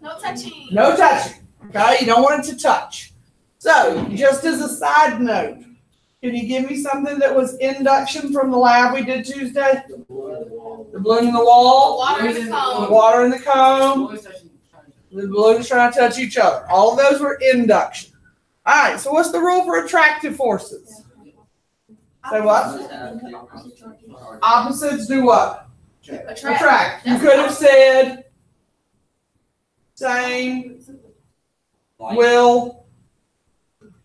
No touching. No touching. Okay, you don't want it to touch. So, just as a side note, can you give me something that was induction from the lab we did Tuesday? The balloon in the wall. Water in the cone. The water in the cone. The balloons trying to touch each other. All of those were induction. All right, so what's the rule for attractive forces? Say what? Opposites do what? Attract. You could have said same will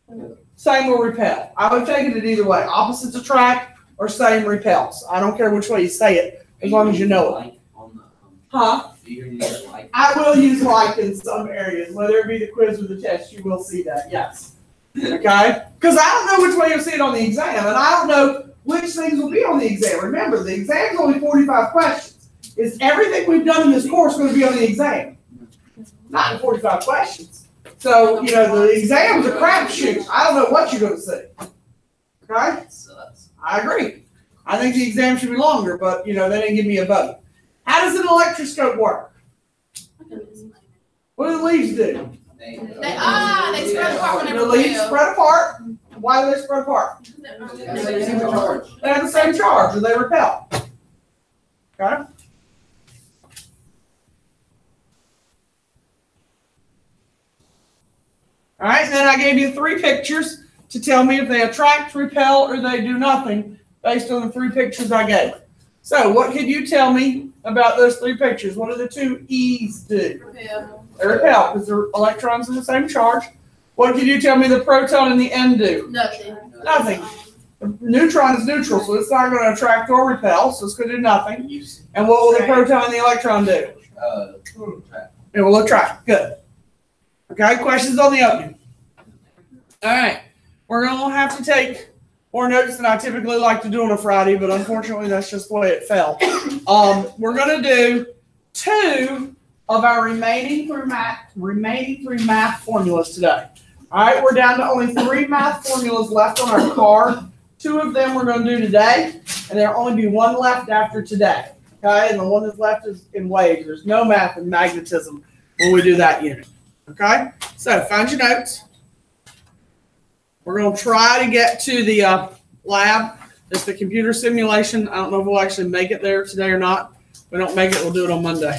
repel. I would have taken it either way. Opposites attract or same repels. I don't care which way you say it, as long as you know it. Huh? I will use like in some areas, whether it be the quiz or the test, you will see that, yes. Okay? Because I don't know which way you'll see it on the exam, and I don't know which things will be on the exam. Remember, the exam's only 45 questions. Is everything we've done in this course going to be on the exam? Not in 45 questions. So, you know, the exam's a crapshoot. I don't know what you're going to see. Okay? I agree. I think the exam should be longer, but, you know, they didn't give me a vote. How does an electroscope work? What do the leaves do? They spread apart whenever the leaves spread apart. Why do they spread apart? They have the same charge, or they repel. Okay? All right, and then I gave you 3 pictures to tell me if they attract, repel, or they do nothing based on the 3 pictures I gave. So, what could you tell me about those 3 pictures? What do the 2 E's do? Repel. They repel because they're electrons in the same charge. What could you tell me the proton and the N do? Nothing. Nothing. The neutron is neutral, so it's not going to attract or repel, so it's going to do nothing. And what will the proton and the electron do? It will attract. Good. Okay, questions on the opening? All right. We're going to have to take more notes than I typically like to do on a Friday, but unfortunately that's just the way it fell. We're going to do 2 of our remaining 3 math formulas today. All right, we're down to only 3 math formulas left on our card. 2 of them we're going to do today, and there'll only be 1 left after today. Okay, and the one that's left is in waves. There's no math and magnetism when we do that unit. Okay, so find your notes. We're going to try to get to the lab. It's the computer simulation. I don't know if we'll actually make it there today or not. If we don't make it, we'll do it on Monday.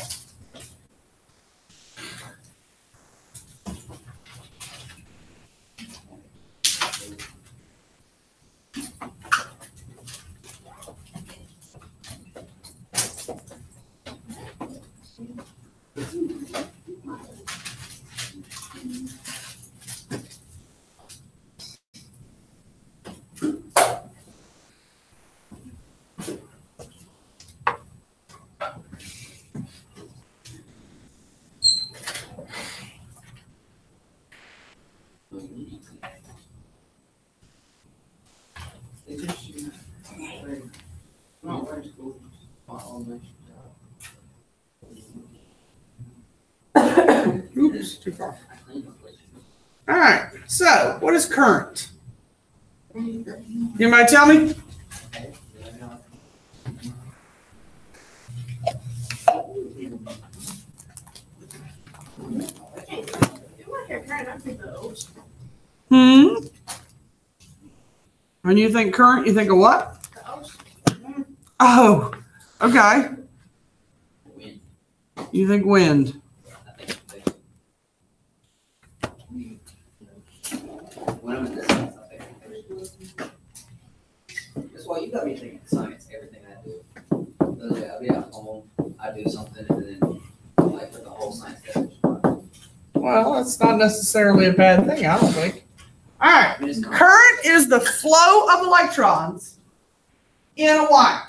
Oops, too far. All right, so what is current? Anybody tell me? When you think current, you think of what? Oh, okay. You think wind. That's why you got me thinking science, everything I do. I'll be at home, I do something, and then like with the whole science test. Well, that's not necessarily a bad thing, I don't think. All right, current is the flow of electrons in a wire.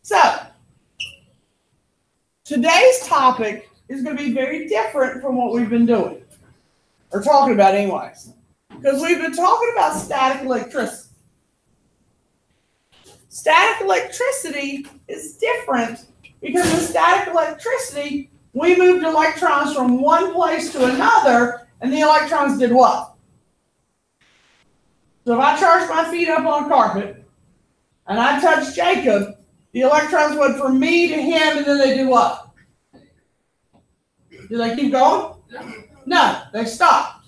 So, today's topic is going to be very different from what we've been doing, or talking about anyways, because we've been talking about static electricity. Static electricity is different because with static electricity, we moved electrons from one place to another, and the electrons did what? So if I charge my feet up on a carpet, and I touch Jacob, the electrons went from me to him, and then they do what? Do they keep going? No. No, they stopped.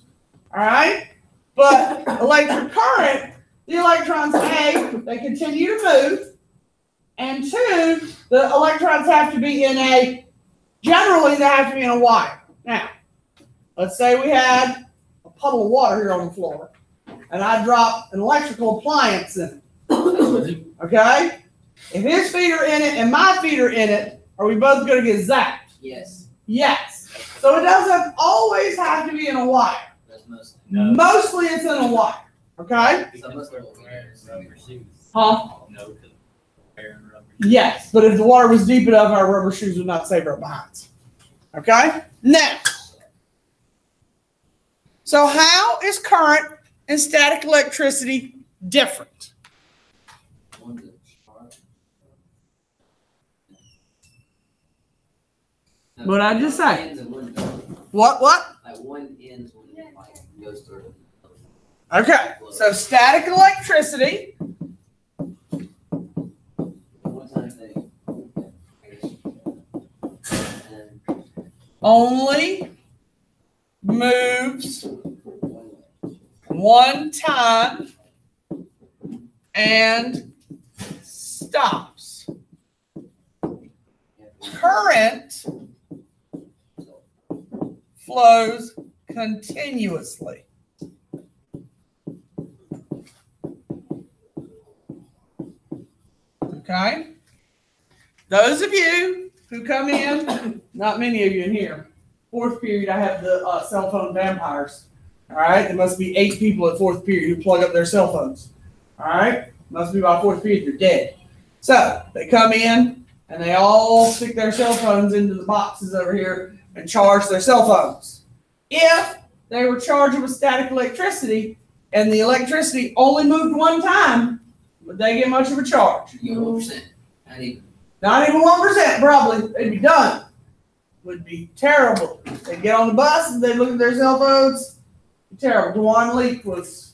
All right? But electric current, the electrons, A, they continue to move, and 2, the electrons have to be generally they have to be in a wire. Now, let's say we had a puddle of water here on the floor, and I dropped an electrical appliance in it. Okay? If his feet are in it and my feet are in it, are we both going to get zapped? Yes. Yes. So it doesn't always have to be in a wire. That's mostly. No. Mostly it's in a wire. Okay? So most of what we do is Rubber shoes. Huh? No, because wearing rubber shoes. Yes. But if the water was deep enough, our rubber shoes would not save our behinds. Okay? Now, so how is current and static electricity different? one's a sharp. No, What'd I just say? ends and one doesn't. What? Like one ends when it like goes through. Okay. So static electricity One time thing. And only moves one way. one time and stops. Current flows continuously. Okay? Those of you who come in, not many of you in here, fourth period, I have the cell phone vampires. All right? There must be 8 people at fourth period who plug up their cell phones. All right? Must be by fourth period, they're dead. So they come in and they all stick their cell phones into the boxes over here and charge their cell phones. If they were charged with static electricity and the electricity only moved one time, would they get much of a charge? You get 1%. Not even. Not even 1%, probably. They'd be done. Would be terrible. They'd get on the bus and they'd look at their cell phones. Terrible. Dewan Leak was,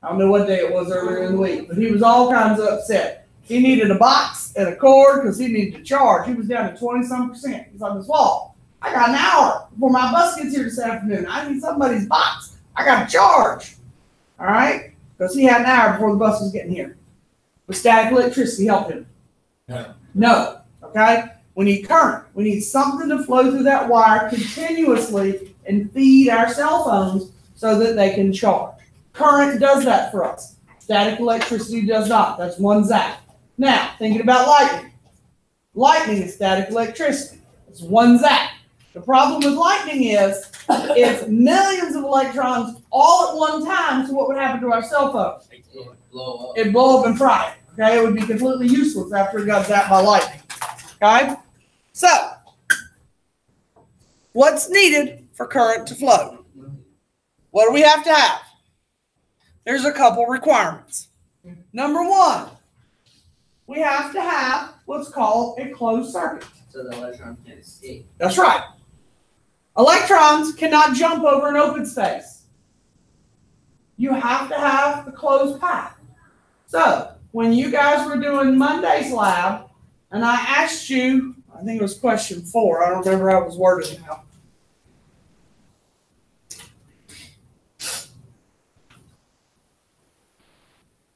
I don't know what day it was earlier in the week, but he was all kinds of upset. He needed a box and a cord because he needed to charge. He was down to 20-some%. He's on his wall. I got an hour before my bus gets here this afternoon. I need somebody's box. I got to charge. All right? Because he had an hour before the bus was getting here. Would static electricity help him? No. No. Okay? We need current. We need something to flow through that wire continuously and feed our cell phones so that they can charge. Current does that for us. Static electricity does not. That's one zap. Now, thinking about lightning. Lightning is static electricity. It's one zap. The problem with lightning is it's millions of electrons all at one time, so what would happen to our cell phone? It'd blow up. It'd blow up and fry it. Okay? It would be completely useless after it got zapped by lightning. Okay? So, what's needed for current to flow? What do we have to have? There's a couple requirements. Number 1, we have to have what's called a closed circuit. So the electron can't escape. That's right. Electrons cannot jump over an open space. You have to have the closed path. So, when you guys were doing Monday's lab, and I asked you, I think it was question 4, I don't remember how it was worded now. If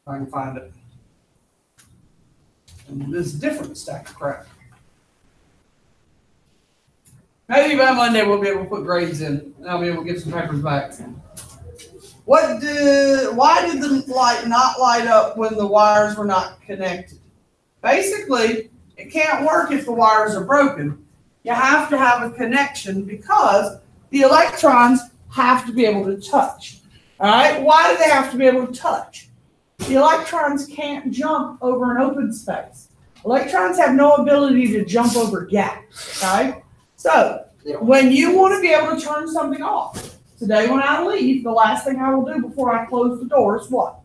I can find it. And this is different stack of crap. Maybe by Monday we'll be able to put grades in, and I'll be able to get some papers back. Why did the light not light up when the wires were not connected? Basically, it can't work if the wires are broken. You have to have a connection because the electrons have to be able to touch. All right? Why do they have to be able to touch? The electrons can't jump over an open space. Electrons have no ability to jump over gaps. Okay? So, when you want to be able to turn something off, today when I leave, the last thing I will do before I close the door is what?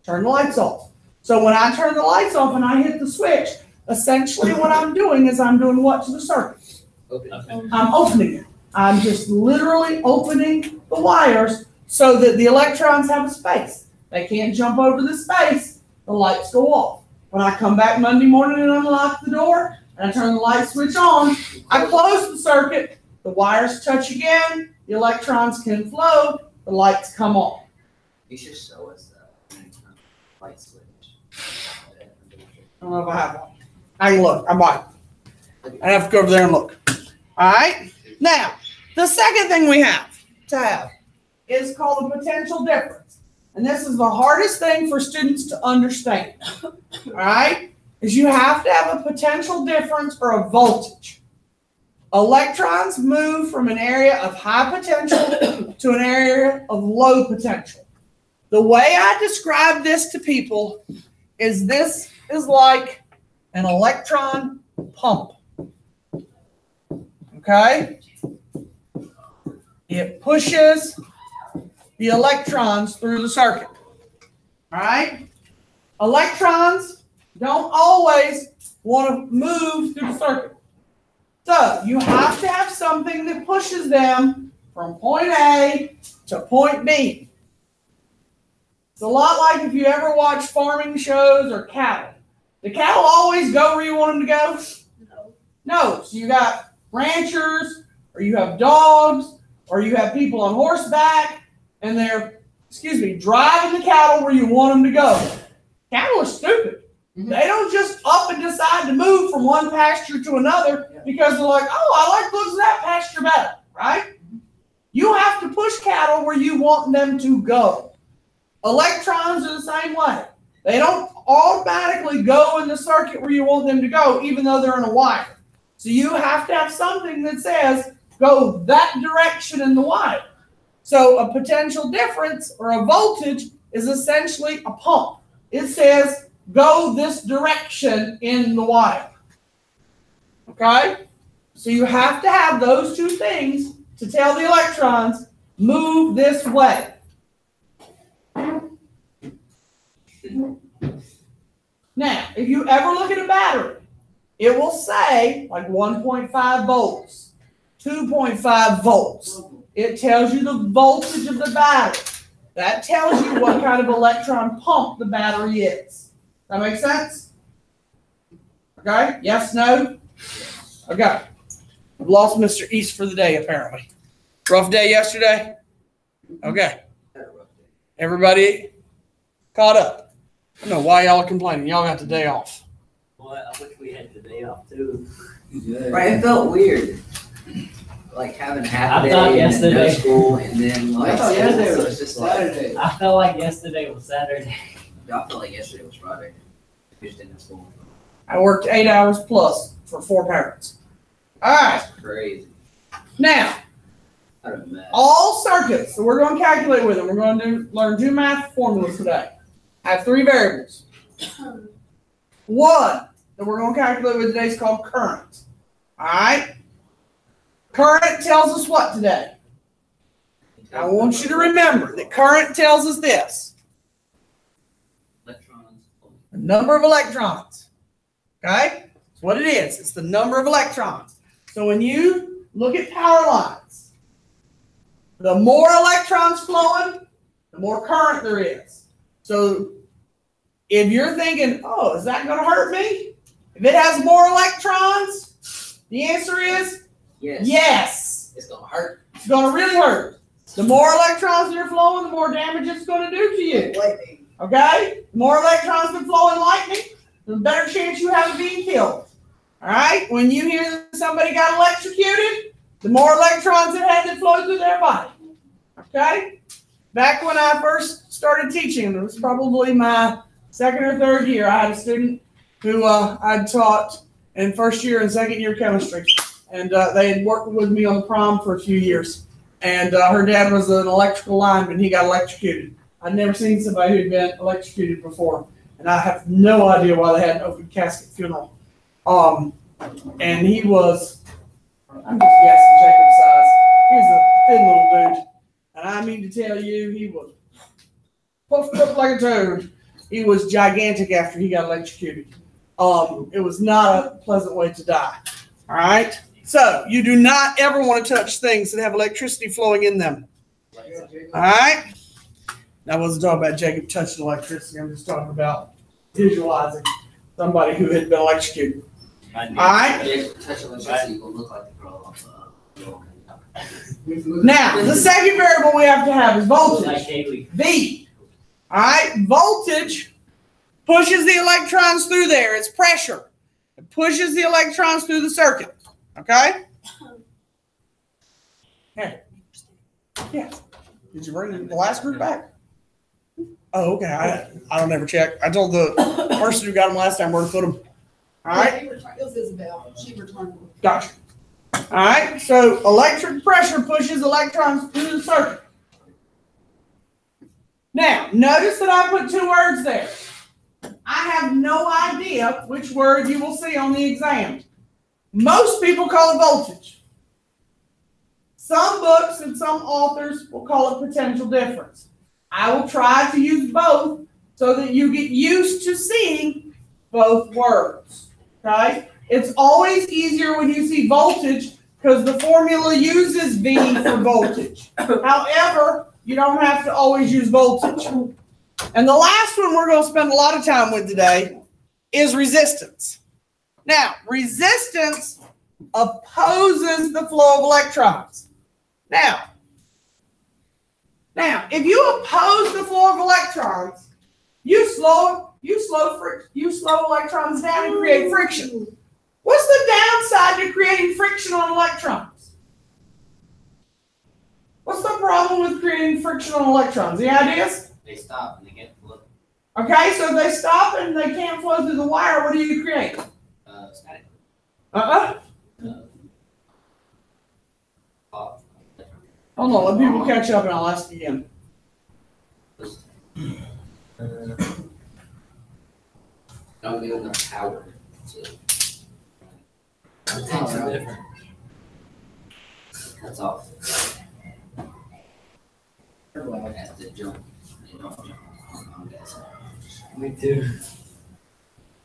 Turn the lights off. So when I turn the lights off and I hit the switch, essentially what I'm doing is I'm doing what to the circuit? I'm opening it. I'm just literally opening the wires so that the electrons have a space. They can't jump over the space. The lights go off. When I come back Monday morning and unlock the door and I turn the light switch on, I close the circuit. The the wires touch again, the electrons can flow, the lights come on. You should show us that light switch. I don't know if I have one. I can look. I might. I have to go over there and look. All right. Now, the second thing we have to have is called the potential difference. And this is the hardest thing for students to understand. All right. Is you have to have a potential difference or a voltage. Electrons move from an area of high potential to an area of low potential. The way I describe this to people is this is like an electron pump. Okay? It pushes the electrons through the circuit. All right? Electrons don't always want to move through the circuit. So you have to have something that pushes them from point A to point B. It's a lot like if you ever watch farming shows or cattle. The cattle always go where you want them to go? No. So you got ranchers, or you have dogs, or you have people on horseback, and they're, driving the cattle where you want them to go. Cattle are stupid. Mm-hmm. They don't just up and decide to move from one pasture to another because they're like, oh, I like the looks of that pasture better, right? Mm-hmm. You have to push cattle where you want them to go. Electrons are the same way. They don't automatically go in the circuit where you want them to go, even though they're in a wire. So you have to have something that says, go that direction in the wire. So a potential difference or a voltage is essentially a pump. It says, go this direction in the wire. Okay? So you have to have those two things to tell the electrons, move this way. Now, if you ever look at a battery, it will say like 1.5 volts, 2.5 volts. It tells you the voltage of the battery. That tells you what kind of electron pump the battery is. That make sense? Okay? Yes, no? Okay. I've lost Mr. East for the day, apparently. Rough day yesterday? Okay. Everybody caught up? I don't know why y'all are complaining. Y'all got the day off. Well, I wish we had the day off too. Right, it felt weird. Like having half a I thought day and then no yesterday- school and then like I thought yesterday so was it's just like Saturday. I felt like yesterday was Saturday. I felt like yesterday was Friday. We just didn't have school. I worked 8 hours plus for 4 parents. All right. That's crazy. Now, I don't know. all circuits that we're going to calculate with them, we're going to learn 2 math formulas today. I have 3 variables. One that we're going to calculate with today is called current. All right? Current tells us what today? I want you to remember that current tells us this. Electrons. The number of electrons. Okay? That's what it is. It's the number of electrons. So when you look at power lines, the more electrons flowing, the more current there is. So if you're thinking, oh, is that going to hurt me? If it has more electrons, the answer is Yes. yes. It's gonna hurt. It's going to really hurt. The more electrons that are flowing, the more damage it's going to do to you. Lightning. Okay? The more electrons that flow in lightning, the better chance you have of being killed. All right? When you hear that somebody got electrocuted, the more electrons it had that flowed through their body. Okay? Back when I first started teaching, it was probably my 2nd or 3rd year, I had a student who I'd taught in 1st year and 2nd year chemistry. And they had worked with me on the prom for a few years. And her dad was an electrical lineman. He got electrocuted. I'd never seen somebody who'd been electrocuted before. And I have no idea why they had an open casket funeral. And he was, I'm just guessing Jacob's size. He was a thin little dude. And I mean to tell you, he was puffed up like a toad. He was gigantic after he got electrocuted. It was not a pleasant way to die. All right? So you do not ever want to touch things that have electricity flowing in them. All right? I wasn't talking about Jacob touching electricity. I'm just talking about visualizing somebody who had been electrocuted. All right? If you touch electricity, it will look like the girl off Now, the second variable we have to have is Like voltage, daily. V. All right, voltage pushes the electrons through there. It's pressure. It pushes the electrons through the circuit. Okay? Hey. Yes. Did you bring the last group back? Oh, okay. I don't ever check. I told the person who got them last time where to put them. All right? It was Isabel. She returned them. Gotcha. All right, so electric pressure pushes electrons through the circuit. Now, notice that I put 2 words there. I have no idea which word you will see on the exam. Most people call it voltage. Some books and some authors will call it potential difference. I will try to use both so that you get used to seeing both words. Okay? It's always easier when you see voltage because the formula uses V for voltage. However, you don't have to always use voltage. And the last one we're going to spend a lot of time with today is resistance. Now, resistance opposes the flow of electrons. Now, if you oppose the flow of electrons, you slow electrons down and create friction. What's the downside to creating friction on electrons? What's the problem with creating friction on electrons? Any ideas? They stop and they get flow. Okay, so if they stop and they can't flow through the wire, what do you create? Static. Hold on, let people catch up and I'll ask again. Don't give enough power to. That's all. Everyone has to jump. You don't jump. I'm guessing. Me too.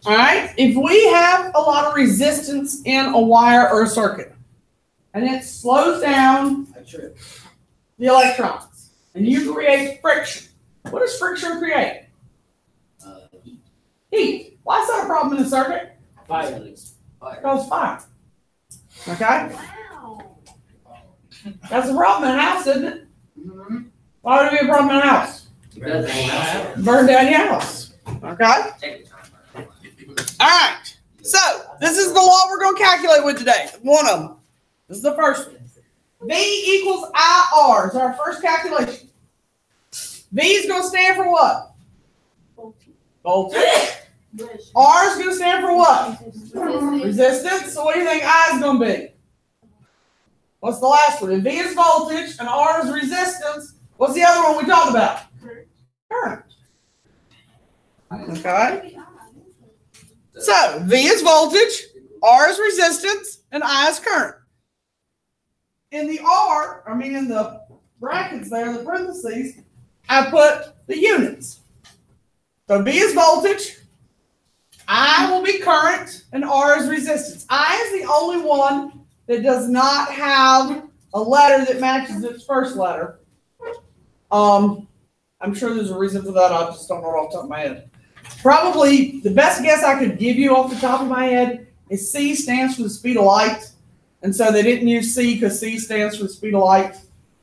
All right, if we have a lot of resistance in a wire or a circuit, and it slows down the electrons, and you create friction, what does friction create? Heat. Why is that a problem in the circuit? Fire. Because fire. Okay? Wow. That's a problem in a house, isn't it? Why would it be a problem in a house? Burn down your house. Okay? All right. So, this is the law we're going to calculate with today. One of them. This is the first one. V equals IR is our first calculation. V is going to stand for what? Voltage. R is going to stand for what? Resistance. So what do you think I is going to be? What's the last one? If V is voltage and R is resistance, what's the other one we talked about? Current. Okay. So V is voltage, R is resistance, and I is current. In the in the brackets there, the parentheses, I put the units. So V is voltage, I will be current, and R is resistance. I is the only one that does not have a letter that matches its first letter. I'm sure there's a reason for that. I just don't know it off the top of my head. Probably the best guess I could give you off the top of my head is C stands for the speed of light. And so they didn't use C because C stands for the speed of light.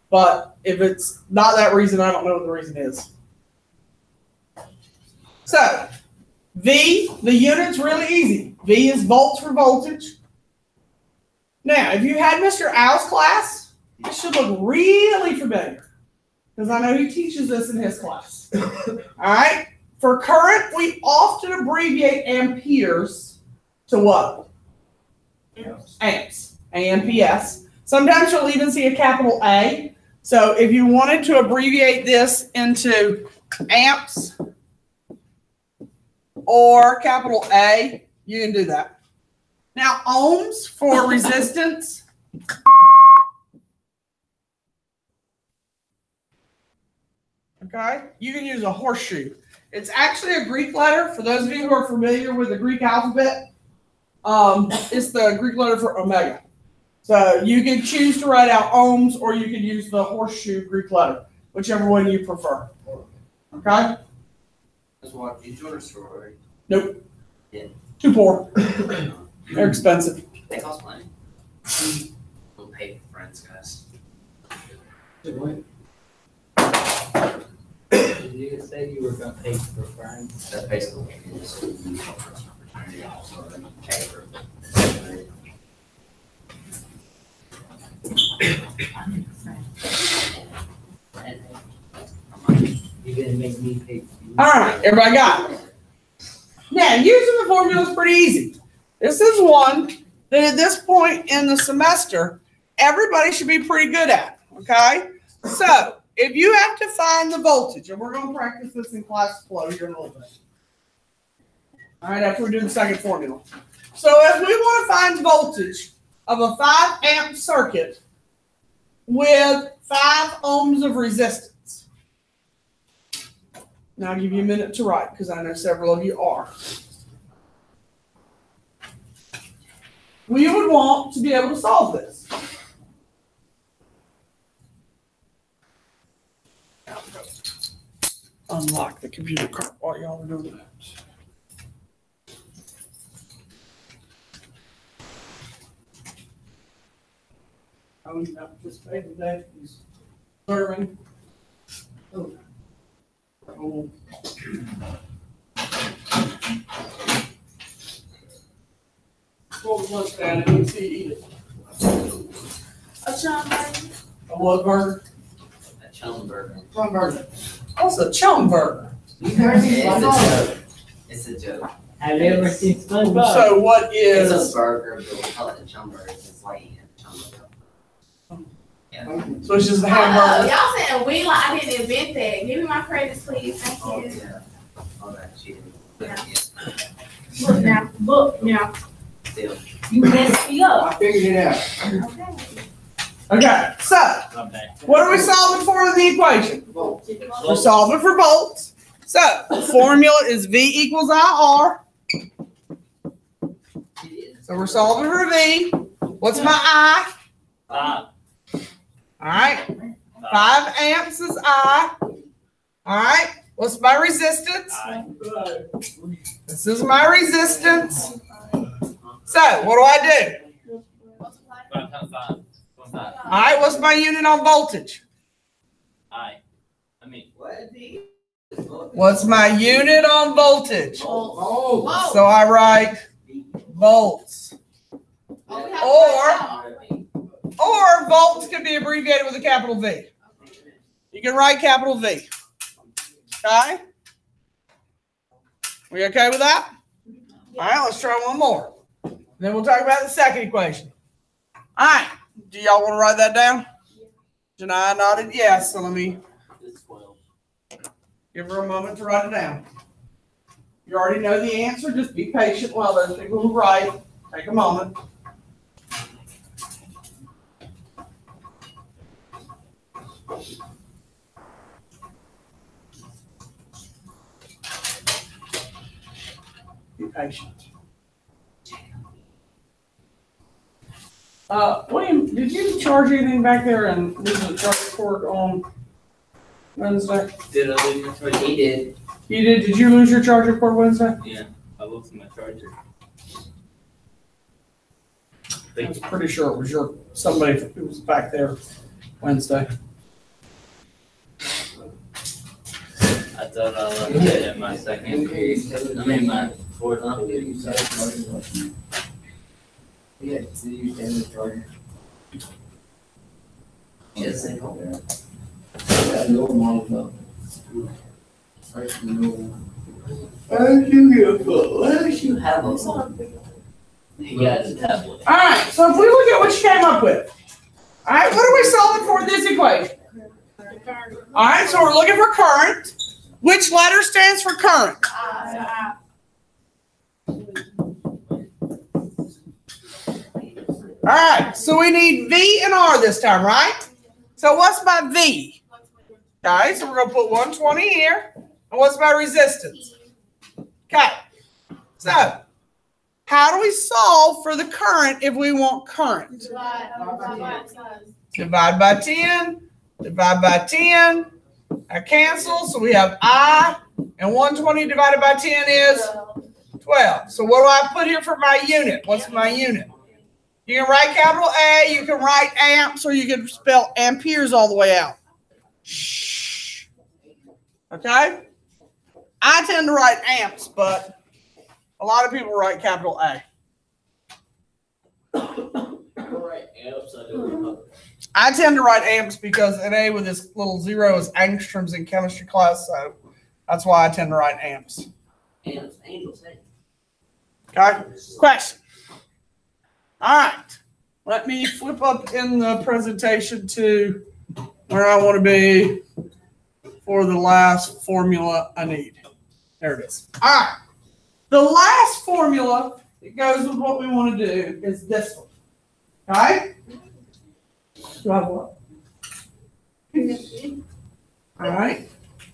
But if it's not that reason, I don't know what the reason is. So, V, the unit's really easy. V is volts for voltage. Now, if you had Mr. Al's class, this should look really familiar. Because I know he teaches this in his class. All right? For current, we often abbreviate amperes to what? Amps. A-M-P-S. Sometimes you'll even see a capital A. So if you wanted to abbreviate this into amps or capital A, you can do that. Now, ohms for resistance. Okay? You can use a horseshoe. It's actually a Greek letter. For those of you who are familiar with the Greek alphabet, it's the Greek letter for omega. So you can choose to write out ohms, or you can use the horseshoe Greek letter, whichever one you prefer. Okay? That's what you joined a store, right? Nope. Yeah. Too poor. They're expensive. They cost money. pay for friends, guys. What? Did you say you were gonna pay for friends? That's basically what it is. Fraternity also pay for. You gonna make me pay for you? All right, everybody got it. Now, using the formula is pretty easy. This is one that at this point in the semester, everybody should be pretty good at, okay? So, if you have to find the voltage, and we're going to practice this in class flow here in a little bit. All right, after we do the second formula. So, if we want to find voltage of a 5 amp circuit with 5 ohms of resistance. Now I'll give you a minute to write because I know several of you are. We would want to be able to solve this. Unlock the computer cart while y'all are doing that. Oh, he's not participating today. He's serving. Oh. Oh. What was lunch, Dad? I didn't see you eat it. A chum burger. A what burger? A chum burger. Chum burger. What's a chum burger? It's a joke. It's a joke. Have you ever seen SpongeBob? So what It's is? a burger, but we call it a chum burger. It's like a chum burger. Yeah. So it's just a Oh, hamburger. y'all saying we like I didn't invent that. Give me my credits, please. Thank Oh, you. yeah. Oh, that shit. Yeah. Yeah. Look now. Still. You messed me up. I figured it out. Okay. Okay. So I'm back. what are we solving for in the equation? We're solving for volts. So the formula is V equals IR. So we're solving for V. What's my I? 5. All right. 5 amps is I. All right. What's my resistance? This is my resistance. So what do I do? 5 times 5. 1 5. All right. What's my unit on voltage? What's my unit on voltage? Oh. Whoa. So I write volts. Oh, we have to write it out. Or volts can be abbreviated with a capital V. You can write capital V. Okay? We okay with that? All right, let's try one more. Then we'll talk about the second equation. All right. Do y'all want to write that down? Janai nodded yes, so let me It's 12. give her a moment to write it down. You already know the answer. Just be patient while those people who write. Take a moment. Be patient. William, did you charge anything back there and lose the charge cord on Wednesday? Did I lose my charger? He did. You did? Did you lose your charger cord Wednesday? Yeah, I lost my charger. I was pretty sure it was somebody who was back there Wednesday. I thought I left it in my second period. I mean, my fourth period. Yeah, did you stand the charger? Yes. No mom. Why don't you get a phone? Why don't you have a phone? He got his tablet. All right, so if we look at what you came up with, all right, what are we solving for in this equation? All right, so we're looking for current. Which letter stands for current? All right, so we need V and R this time, right? So what's my V? Okay, so we're going to put 120 here. And what's my resistance? Okay, so how do we solve for the current if we want current? Divide by 10, divide by 10. I cancel, so we have I, and 120 divided by 10 is 12. So what do I put here for my unit? What's my unit? You can write capital A, you can write amps, or you can spell amperes all the way out. Shh. Okay? I tend to write amps, but a lot of people write capital A. I tend to write amps because an A with this little zero is angstroms in chemistry class, so that's why I tend to write amps. Angels. Okay? Question. All right. Let me flip up in the presentation to where I want to be for the last formula I need. There it is. All right. The last formula that goes with what we want to do is this one. Okay? Do I have what? All right.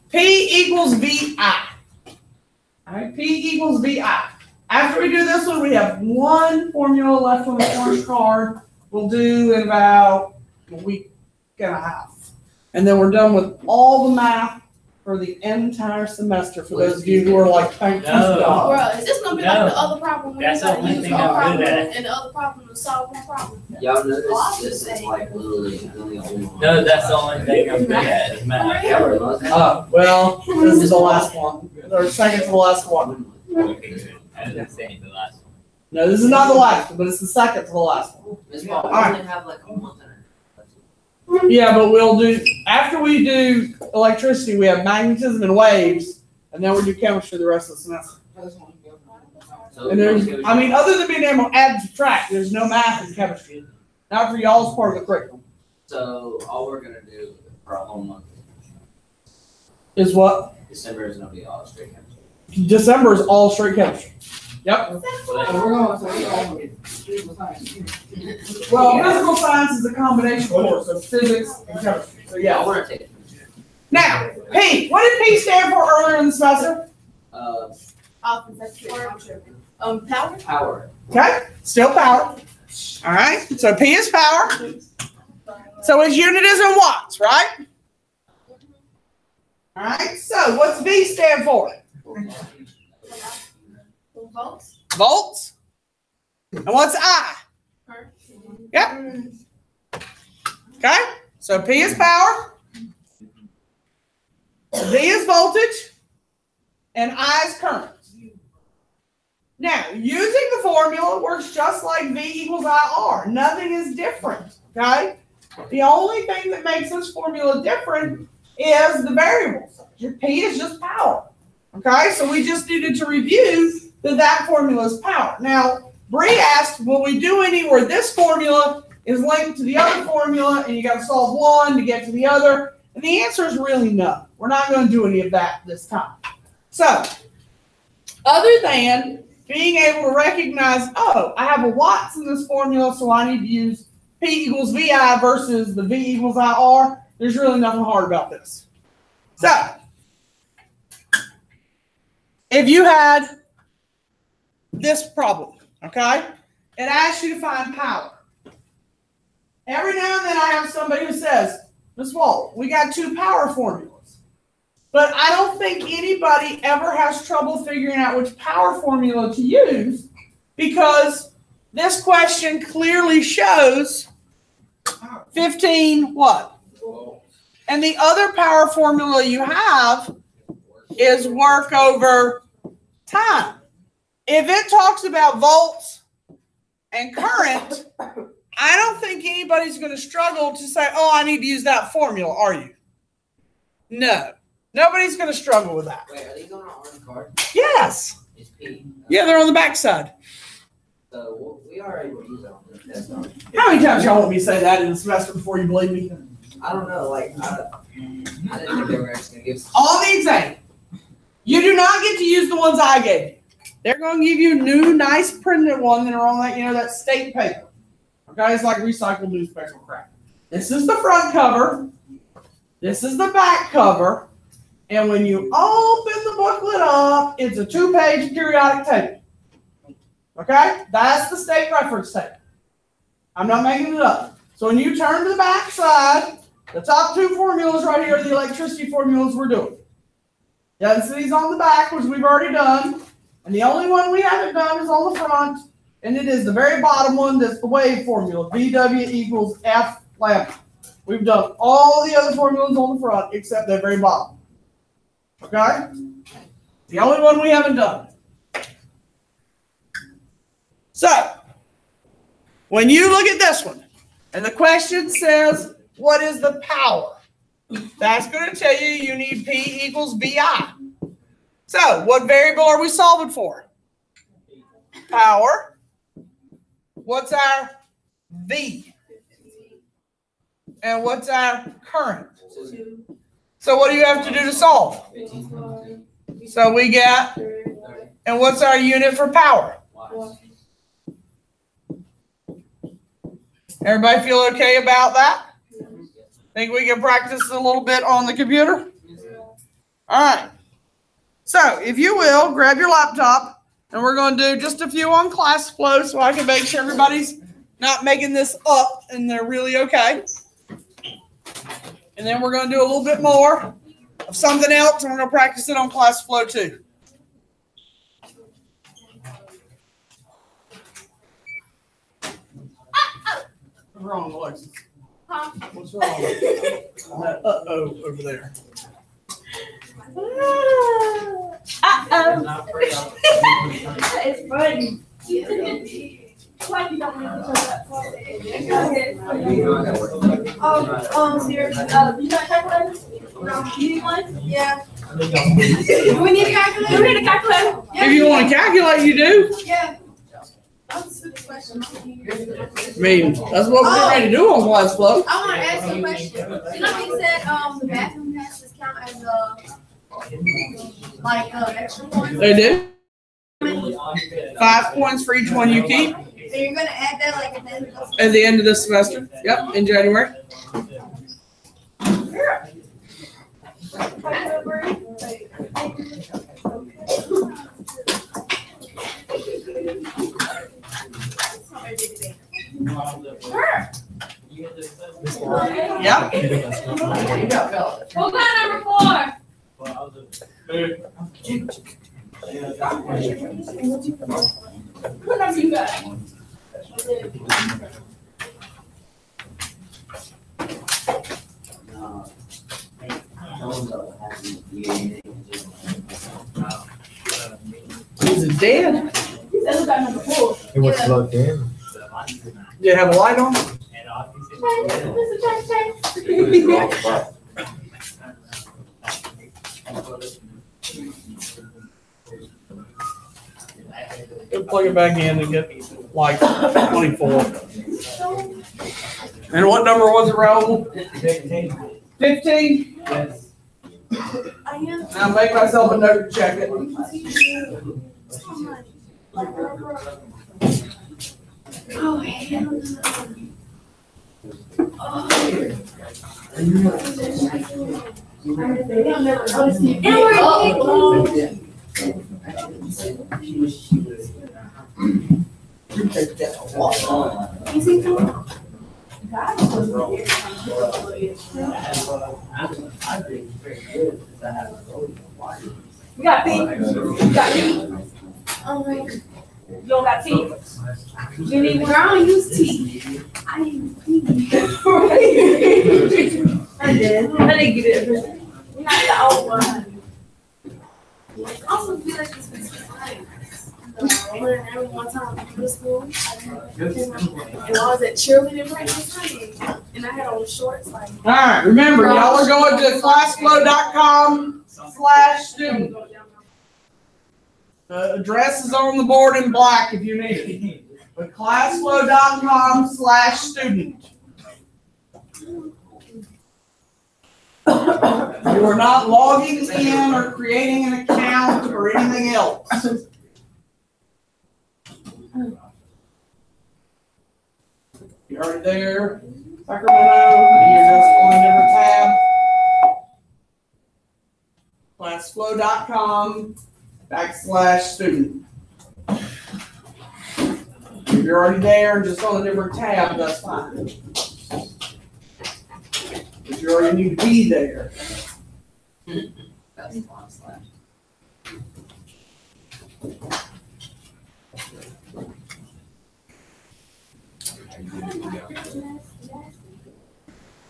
P equals VI. All right. P equals VI. After we do this one, we have one formula left on the orange card. We'll do in about a week and a half. And then we're done with all the math for the entire semester for those of you who are like, thank you, God. Bro, is this gonna be like the other problem when That's you the gotta only use thing one I'm problem good at. and the other problem to solve one problem? Y'all notice this is like literally only a whole. No, that's the only thing I'm good at is math. Yeah, we're looking. Well, this is the last one. Or second to the last one. I didn't say the last one. No, this is not the last one, but it's the second to the last one. Miss Paul, we Alright. only have like a month and a half. Yeah, but we'll do, after we do electricity, we have magnetism and waves, and then we do chemistry the rest of the semester. So And there's, I mean, other than being able to add and subtract, there's no math in chemistry. Not for y'all as part of the curriculum. So all we're gonna do for a whole month, Is what? December is gonna be all straight chemistry. December is all straight chemistry. Yep. Well, physical science is a combination course of physics and chemistry. So I yeah. wanna take it. Now, P. What did P stand for earlier in the semester? Power? Power. Okay, still power. All right, so P is power. So its unit is in watts, right? All right, so what's V stand for? Volts? Volts. And what's I? Yep. Okay, so P is power. V is voltage. And I is current. Now, using the formula works just like V equals IR. Nothing is different, okay? The only thing that makes this formula different is the variables. Your P is just power, okay? So we just needed to review that formula is power. Now, Bree asked, will we do any where this formula is linked to the other formula and you got to solve one to get to the other? And the answer is really no. We're not going to do any of that this time. So, other than being able to recognize, oh, I have a watts in this formula, so I need to use P equals VI versus the V equals IR, there's really nothing hard about this. So, if you had this problem, okay, it asks you to find power. Every now and then I have somebody who says, Ms. Walt, we got two power formulas. But I don't think anybody ever has trouble figuring out which power formula to use because this question clearly shows 15 what? And the other power formula you have is work over time. If it talks about volts and current, I don't think anybody's going to struggle to say, oh, I need to use that formula, are you? No. Nobody's going to struggle with that. Wait, are these on our orange card? Yes. It's P. Yeah, they're on the back side. So we are able to use it on this. That's not. How many times y'all want me to say that in the semester before you believe me? I don't know. Like I didn't think they were actually gonna give. On the exam, you do not get to use the ones I gave you. They're going to give you a new, nice printed one that are on that, that state paper. Okay, it's like recycled newspaper crap. This is the front cover. This is the back cover. And when you open the booklet up, it's a 2-page periodic table. Okay? That's the state reference table. I'm not making it up. So when you turn to the back side, the top two formulas right here are the electricity formulas we're doing. Density's on the back, which we've already done. And the only one we haven't done is on the front. And it is the very bottom one that's the wave formula, VW equals F lambda. We've done all the other formulas on the front except the very bottom. Okay? The only one we haven't done. So, when you look at this one, and the question says, what is the power? That's going to tell you you need P equals VI. So, what variable are we solving for? Power. What's our V? And what's our current? So what do you have to do to solve? So we got, and what's our unit for power? Everybody feel okay about that? Think we can practice a little bit on the computer? All right. So if you will, grab your laptop, and we're going to do just a few on ClassFlow so I can make sure everybody's not making this up and they're really okay. And then we're going to do a little bit more of something else, and we're going to practice it on ClassFlow too. What's wrong, Alexis? Huh? What's wrong? Uh-oh over there. It's funny. Like you don't want to serious. You got a calculator? No. You need one? Yeah. Do we need a calculator? Do we need a calculator? Yeah. If you want to calculate, you do. Yeah. That was a stupid question. I mean, that's what we're getting ready to do on ClassFlow. I want to ask you a question. You know how you said the bathroom passes count as extra points? They do. 5 points for each one you keep. So you're going to add that like At the end of this semester. Yep, in January. Yep. What about number 4? What number you got? Is it dead? He said look at number 4. It was plugged in. Did it have a light on? Plug it back in and get like 24. And what number was it, Raoul? 15? I am. Now make myself a note to check it. Oh, hell no. You got tea? You got tea? You don't got tea? You need more? I don't use tea. I use tea. I didn't get it. Not the old one. I also feel like it's been fine. I learned every one time in middle school. And I was at cheerleading practice, and I had on shorts like. All right, remember, y'all are going to classflow.com/student. The address is on the board in black if you need it. But classflow.com/student. You are not logging in or creating an account or anything else. You're already there, Sacramento, and you're just on a different tab. classflow.com/student. If you're already there, just on a different tab, that's fine. But you already need to be there. That's the one slash.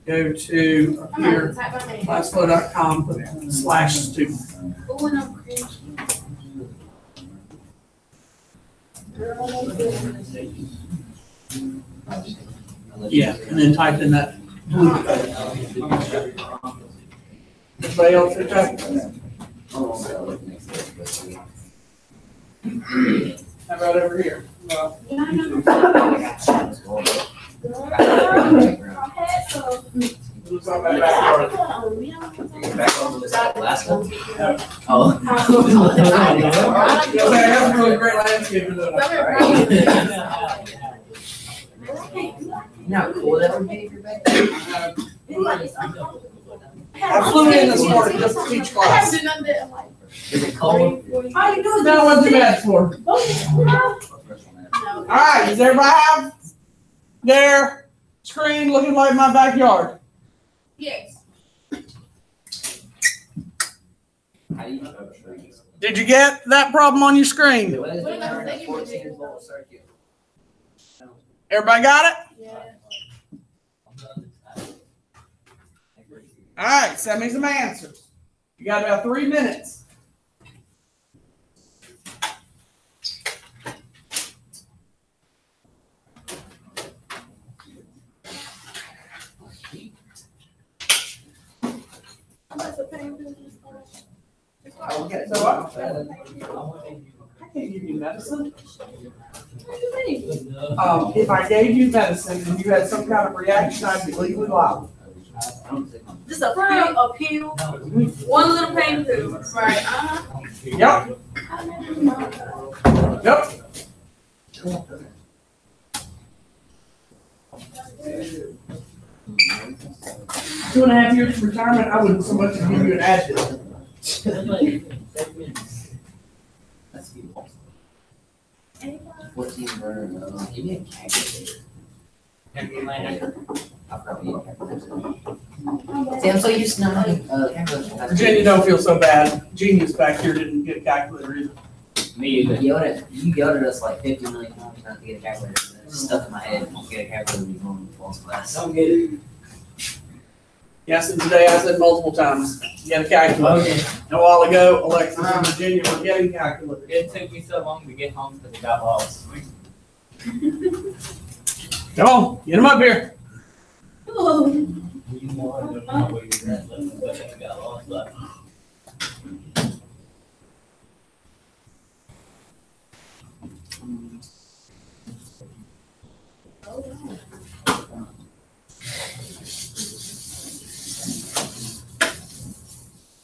go to up here, Type my name. classflow.com, put /student. Oh, and I'm cringy. Girl, I'm good. Yeah, and then type in that. Everybody else okay? How about over here? Girl, I had some. Looks like my backyard. Back on the last one. Oh. Okay, that's a really great landscape. Isn't it? You know how cool that would be if you're back there? I flew in this morning just to teach I haven't class. done nothing that, like, Is it cold? how you doing? That wasn't too bad for. All right, does everybody have their screen looking like my backyard? Yes. How do you know trees? Did you get that problem on your screen? What is it? 14 years old circuit. Everybody got it? Yeah. All right, send me some answers. You got about 3 minutes. That's a pain. So what? I can't give you medicine. If I gave you medicine and you had some kind of reaction, I'd be legally liable. Just a pill, one little pain pill. Right. Yep. Yep. 2.5 years of retirement, I wouldn't so much as give you an Advil. That's beautiful. 14 burner. Give me a calculator. I'll probably need a calculator. See, I'm so used to not having calculator. Virginia, don't feel so bad. Genius back here didn't get a calculator either. Me either. You yelled at us like 50 million times not to get a calculator. It's stuck in my head. Don't get a calculator when you go in false class. Don't get it. Yes, and today I said multiple times, get a calculator. Okay. And a while ago, Alexis and Virginia were getting calculators. It took me so long to get home because I got lost. Come on, get them up here. You more than know where you're at, but I got lost. But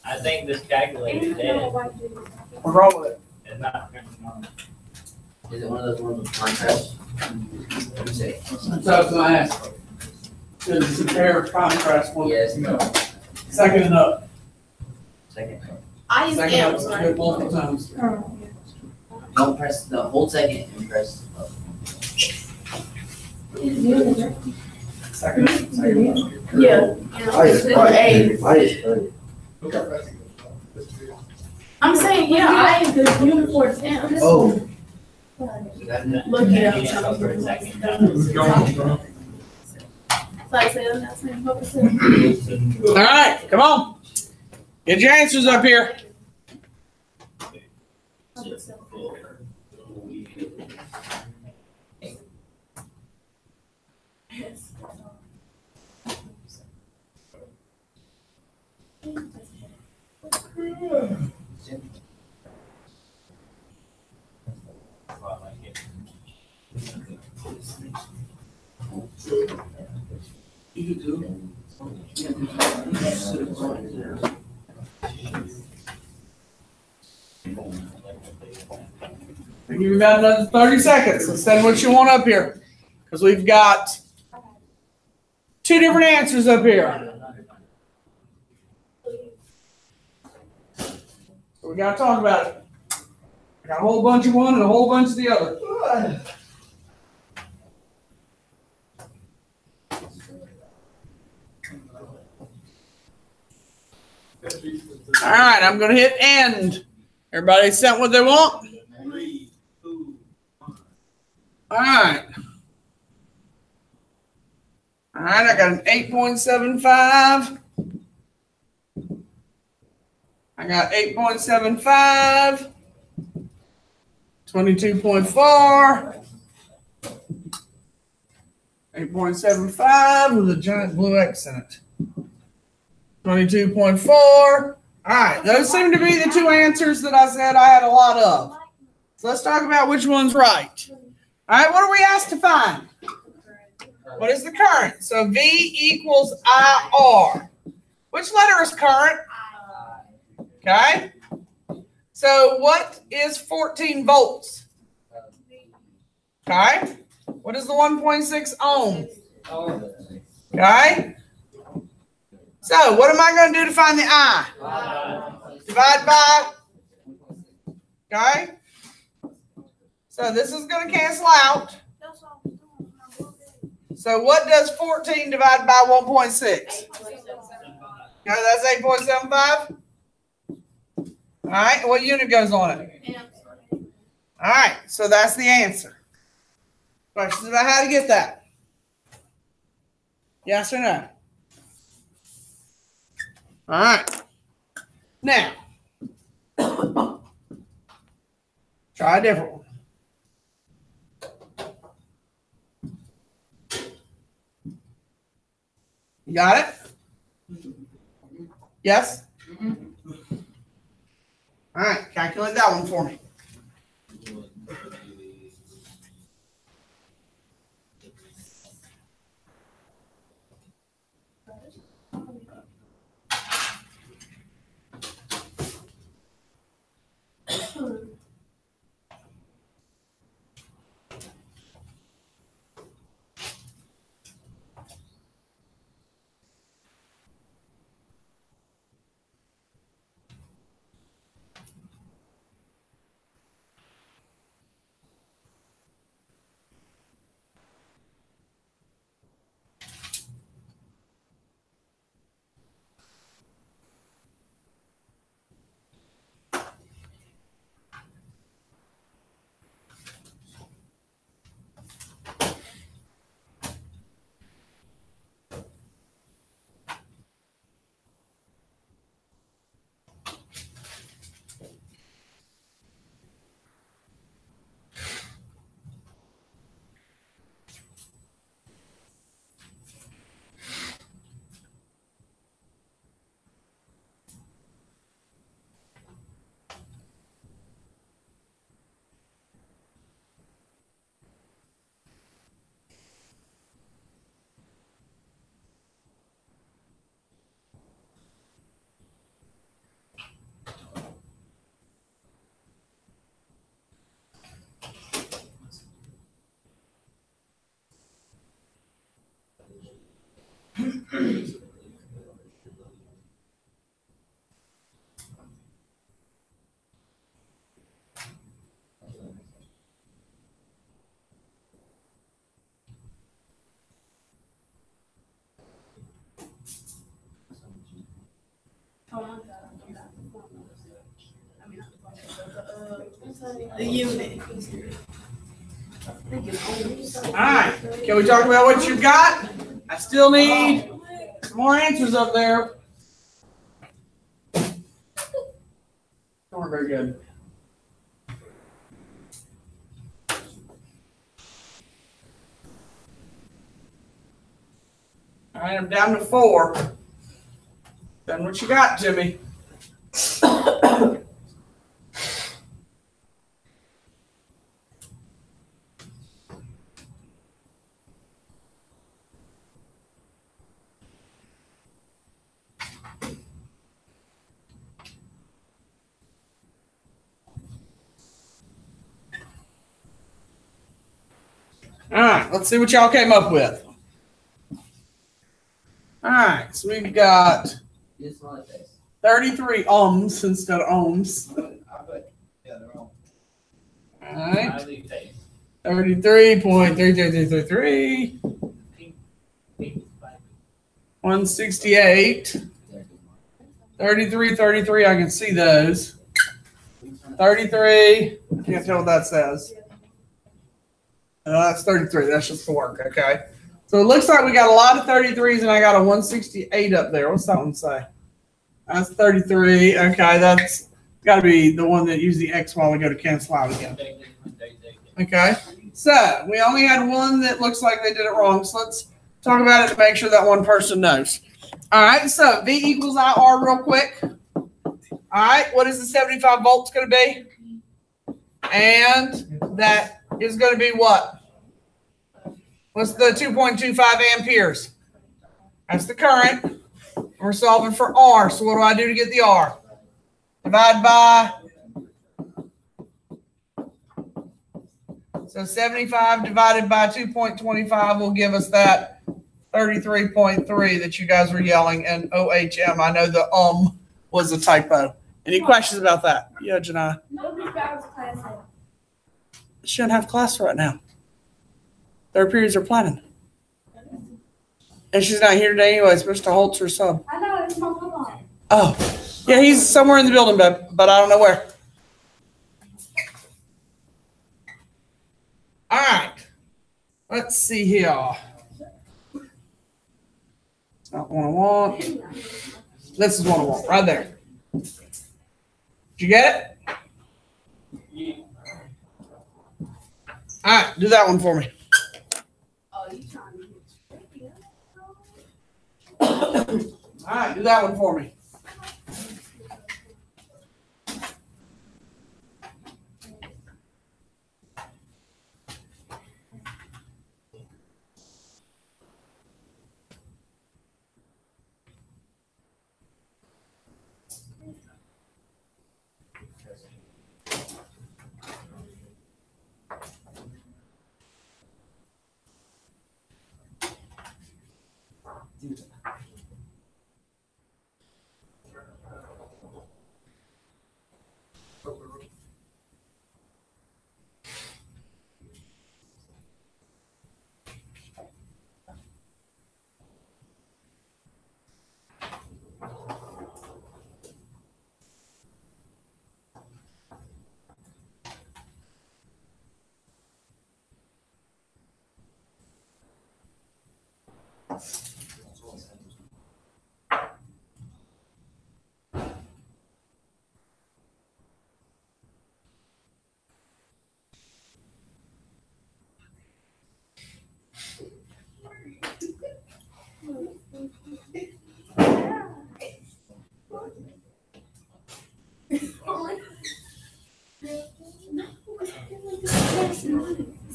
I think this calculator is dead. We're rolling it. It's not turning on. Is it one of those ones with contrast? What do you say? So I was gonna ask. It's a pair of contrast one. Yes. Second and up. Second. I use Second M, up, sorry. good multiple times. Don't press the hold second and press up. Second. Yeah. Or A. I'm saying, yeah, I use the uniform M. Oh. You got it? Look it Yeah, up. for a second. So I said, I'm not saying what percent. All right, come on. Get your answers up here. I'll give you about another 30 seconds. Let's send what you want up here. Because we've got 2 different answers up here. So we got to talk about it. I got a whole bunch of one and a whole bunch of the other. All right, I'm going to hit end. Everybody sent what they want? 3, 2, 1. All right. All right, I got an 8.75. I got 8.75. 22.4. 8.75 with a giant blue X in it. 22.4. All right, those seem to be the two answers that I said I had a lot of. So let's talk about which one's right. All right, what are we asked to find? What is the current? So V equals IR. Which letter is current? Okay. So what is 14 volts? Okay. What is the 1.6 ohm? Okay. So what am I going to do to find the I? Divide by. Okay. So this is going to cancel out. So what does 14 divided by 1.6? Okay, that's 8.75. All right, what unit goes on it? All right, so that's the answer. Questions about how to get that? Yes or no? All right. Now, try a different one. You got it? Yes? All right, calculate that one for me. The unit. All right, can we talk about what you've got? I still need some more answers up there. Not very good. All right, I'm down to 4. Then what you got, Jimmy? All right, let's see what y'all came up with. All right, so we've got 33 ohms instead of ohms. Yeah, they're all. All right, 33.33333. 168. 33, I can see those. 33, I can't tell what that says. That's 33, that's just for work, okay. So it looks like we got a lot of 33s and I got a 168 up there. What's that one say? That's 33. Okay, that's got to be the one that used the X while we go to cancel out again. Okay, so we only had one that looks like they did it wrong. So let's talk about it to make sure that one person knows. All right, so V equals IR real quick. All right, what is the 75 volts going to be? And that is going to be what? What's the 2.25 amperes? That's the current. We're solving for R. So what do I do to get the R? Divide by. So 75 divided by 2.25 will give us that 33.3 that you guys were yelling. And OHM, I know the was a typo. Any questions about that? Yeah, Janai. She doesn't have class right now. Their periods are planning. And she's not here today anyway. It's Mr. Holtz or sub. I know, it's my papa. Oh, yeah, he's somewhere in the building, but I don't know where. All right. Let's see here. It's not what I want. This is what I want, right there. Did you get it? All right, do that one for me. Oh, you trying to get tricky? All right, do that one for me.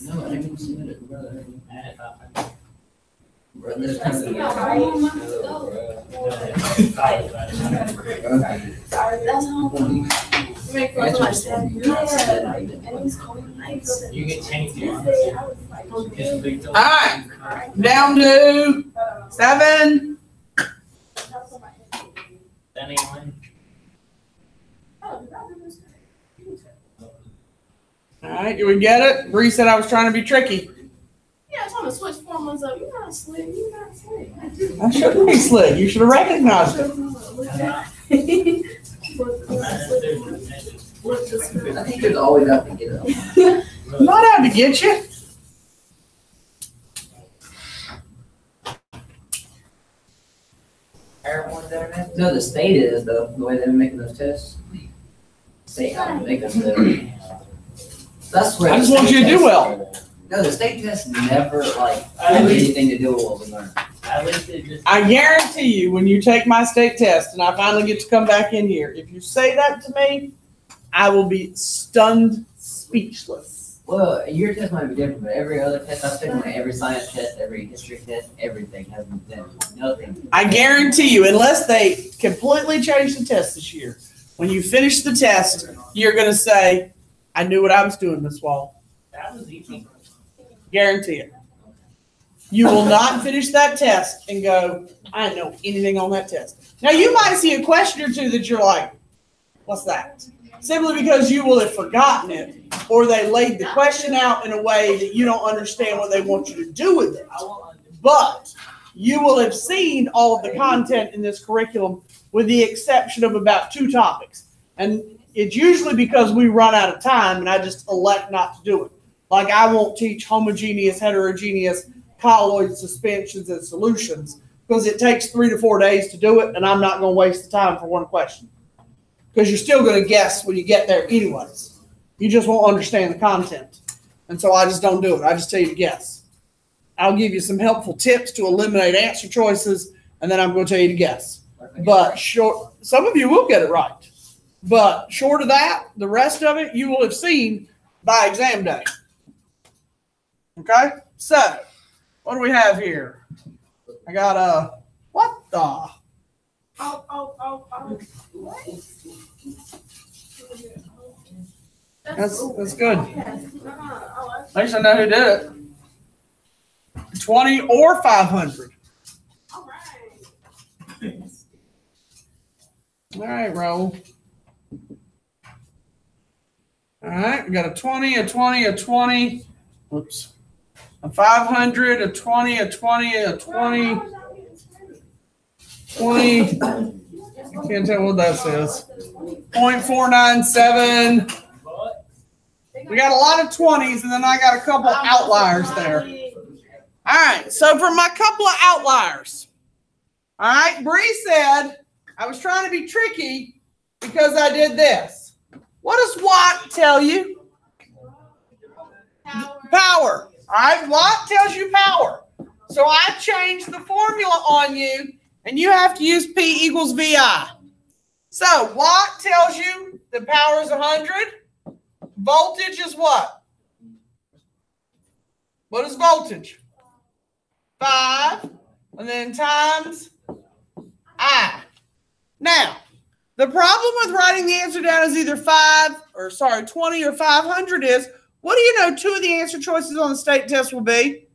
No, I didn't submit it, brother. Sorry, that's home. Make fun of myself. Yeah. And he's calling nights. You can change it. I was like, okay. All right, down to 7. Anyone? All right, do we get it? Bree said I was trying to be tricky. Yeah, I'm trying to switch formulas up. You're not slick. You're not slick. I shouldn't be slick. You should have recognized it. I think there's always out to get it. I'm not out to get you. No, the state is though, the way they're making those tests. State how to make them do. That's where. I just want you to do well. No, the state tests never like have anything to do with what we learn. At least it just. I guarantee you, when you take my state test and I finally get to come back in here, if you say that to me, I will be stunned, speechless. Well, your test might be different, but every other test I've taken, like every science test, every history test, everything has been nothing. I guarantee you, unless they completely change the test this year, when you finish the test, you're going to say, I knew what I was doing, Miss Wall. That was easy. Guarantee it. You will not finish that test and go, I didn't know anything on that test. Now, you might see a question or two that you're like, what's that? Simply because you will have forgotten it, or they laid the question out in a way that you don't understand what they want you to do with it. But you will have seen all of the content in this curriculum with the exception of about 2 topics. And it's usually because we run out of time and I just elect not to do it. Like I won't teach homogeneous, heterogeneous, colloid suspensions and solutions, because it takes 3 to 4 days to do it, and I'm not going to waste the time for one question. Because you're still going to guess when you get there anyways. You just won't understand the content. And so I just don't do it. I just tell you to guess. I'll give you some helpful tips to eliminate answer choices, and then I'm going to tell you to guess. But some of you will get it right. But short of that, the rest of it you will have seen by exam day. Okay? So, what do we have here? I got what the? That's good. At least I know who did it. 20 or 500. All right, roll. All right, we got a 20, a 20, a 20. Whoops. A 500, a 20, a 20, a 20. 20. I can't tell what that says. 0.497. We got a lot of 20s, and then I got a couple outliers there. All right, so for my couple of outliers. All right, Bree said, I was trying to be tricky because I did this. What does Watt tell you? Power. All right, Watt tells you power. So I changed the formula on you, and you have to use P equals VI. So Watt tells you the power is 100. Voltage is what? What is voltage? 5, and then times I. Now, the problem with writing the answer down as either 20 or 500 is, what do you know 2 of the answer choices on the state test will be?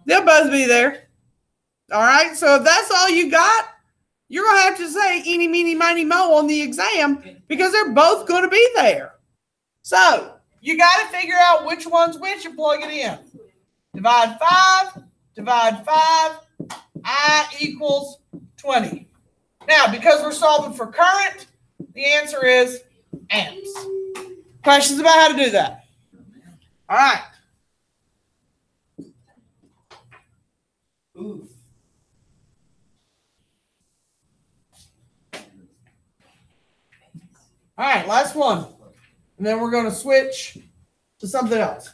They'll both be there. All right, so if that's all you got, you're going to have to say eeny, meeny, miny, mo on the exam because they're both going to be there. So you got to figure out which one's which and plug it in. Divide 5, divide 5, I equals 20. Now, because we're solving for current, the answer is amps. Questions about how to do that? All right. Ooh. All right, last one. And then we're going to switch to something else.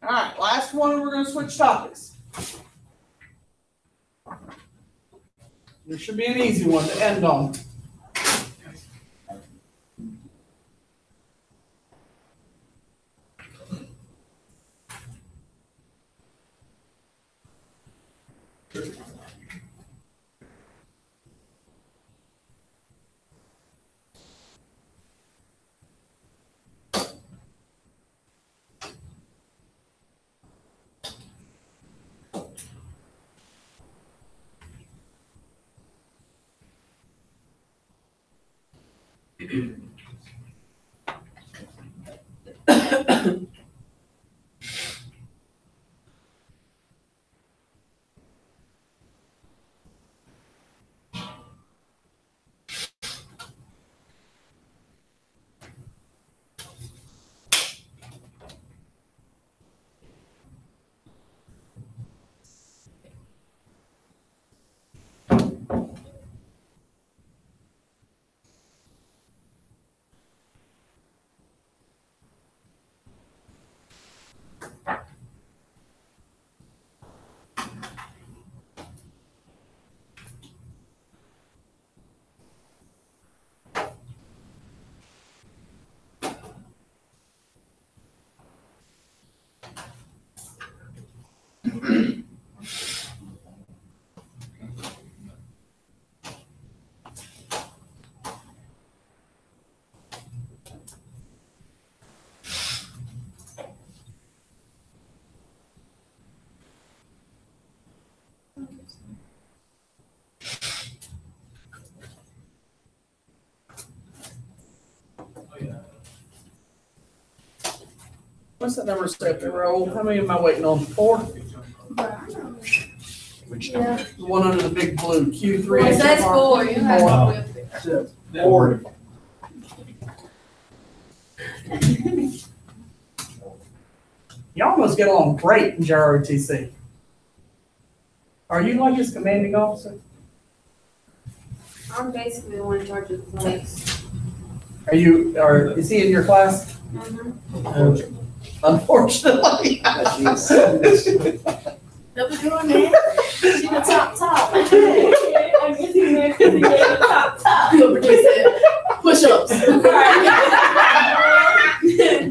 All right, last one, and we're going to switch topics. This should be an easy one to end on. What's that number set to roll? How many am I waiting on? 4? Yeah. The one under the big blue. Q3. Well, that's 4. You have to whip it. 4. Y'all must get along great in JROTC. Are you like his commanding officer? I'm basically the one in charge of the place. Is he in your class? Unfortunately. Double doing that. She the top. I'm getting there because he gave the top. Push-ups.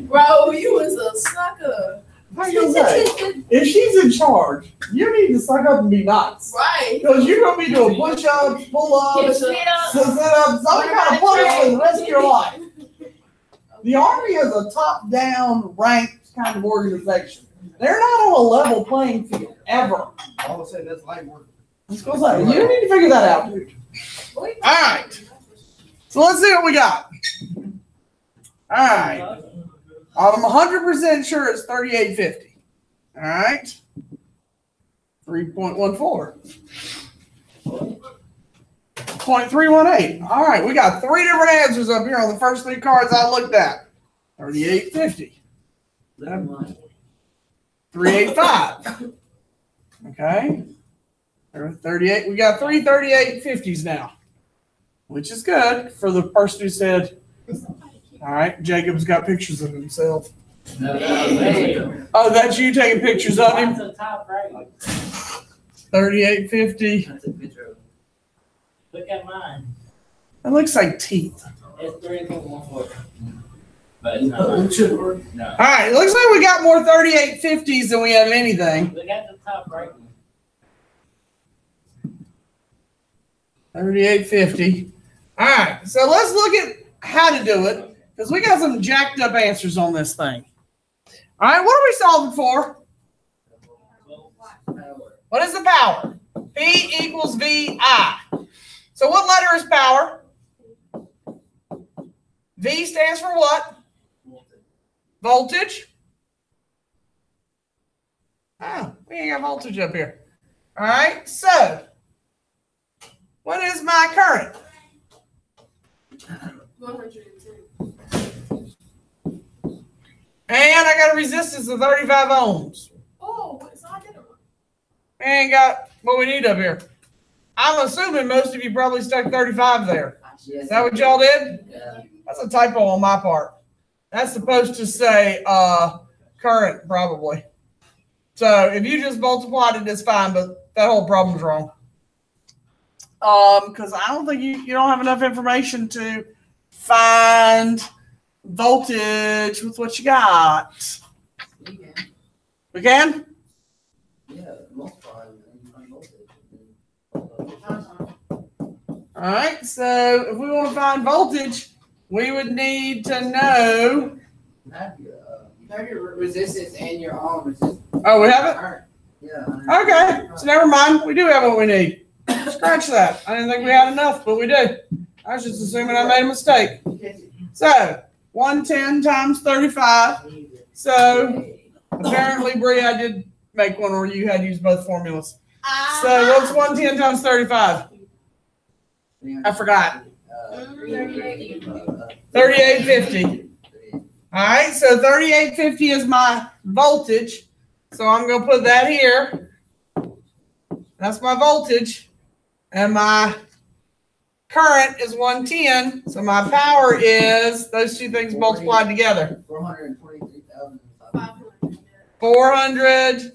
Bro, you was a sucker. How you say? If she's in charge, you need to suck up and be nice. Right. Because you're going to be doing push-ups, pull-ups, sit-ups, some kind of punishment for the rest of your life. The Army is a top-down ranked kind of organization. They're not on a level playing field, ever. All of a sudden, that's light work. Let's go say, you need to figure that out, dude. All right. So let's see what we got. All right. I'm 100% sure it's 3850. All right. 3.14. 0.318. All right. We got 3 different answers up here on the first 3 cards I looked at. 3850. 385. Okay. 38. We got 3 3850s now, which is good for the person who said, all right, Jacob's got pictures of himself. Oh, that's you taking pictures of him? 3850. That's a picture of Look at mine. That looks like teeth. It's 3.14. But it's not mine. No. All right, it looks like we got more 3850s than we have anything. Look at the top right one. 3850. All right, so let's look at how to do it, because we got some jacked up answers on this thing. All right, what are we solving for? What is the power? P equals VI. So what letter is power? V stands for what? Voltage. Oh, we ain't got voltage up here. All right, so what is my current? 110. And I got a resistance of 35 ohms. Oh, so I did it. We ain't got what we need up here. I'm assuming most of you probably stuck 35 there. Is that what y'all did? Yeah. That's a typo on my part. That's supposed to say current, probably. So if you just multiplied it, it's fine, but that whole problem's wrong. Because I don't think you don't have enough information to find voltage with what you got. You can. We can? Yeah, multiply and find voltage. All right, so if we want to find voltage, we would need to know. Have your, You have your resistance and your own resistance. Oh, we have it? yeah. Okay, so never mind. We do have what we need. Scratch that. I didn't think we had enough, but we do. I was just assuming I made a mistake. So 110 times 35. So apparently, Bree, I did make one, or you had used both formulas. So what's 110 times 35? I forgot. 3850. All right, so 3850 is my voltage. So I'm going to put that here. That's my voltage. And my current is 110. So my power is those two things multiplied together. 423,500.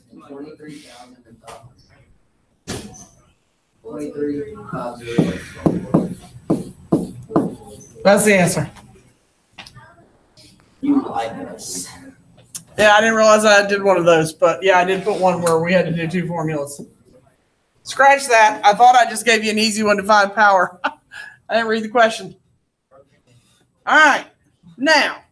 23,500. That's the answer. You like us. Yeah, I didn't realize I did one of those, but yeah, I did put one where we had to do 2 formulas. Scratch that. I thought I just gave you an easy one to find power. I didn't read the question. All right. Now,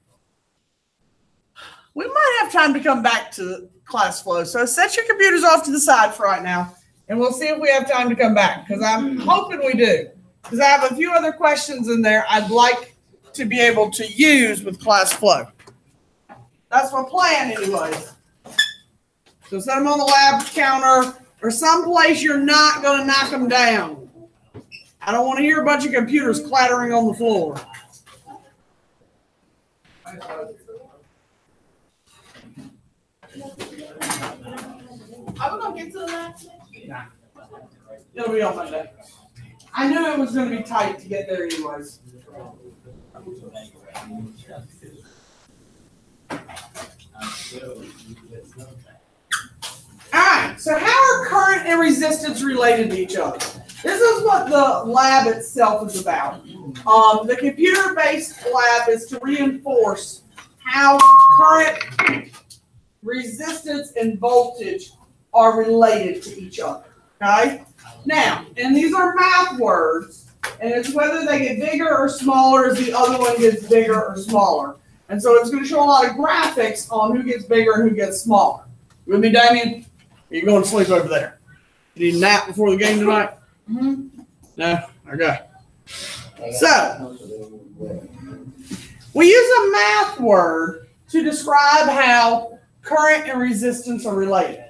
we might have time to come back to class flow. So set your computers off to the side for right now, and we'll see if we have time to come back, because I'm hoping we do. Because I have a few other questions in there I'd like to be able to use with class flow. That's my plan anyways. So set them on the lab counter or someplace you're not going to knock them down. I don't want to hear a bunch of computers clattering on the floor. Are we gonna get to the last? It'll be on Monday. I knew it was gonna be tight to get there anyways. Alright, so how are current and resistance related to each other? This is what the lab itself is about. The computer-based lab is to reinforce how current, resistance, and voltage are related to each other. Okay? Now, and these are math words, and it's whether they get bigger or smaller as the other one gets bigger or smaller. And so it's going to show a lot of graphics on who gets bigger and who gets smaller. You with me, Damien? Or you going to sleep over there? You need a nap before the game tonight? No? Okay. So, we use a math word to describe how current and resistance are related.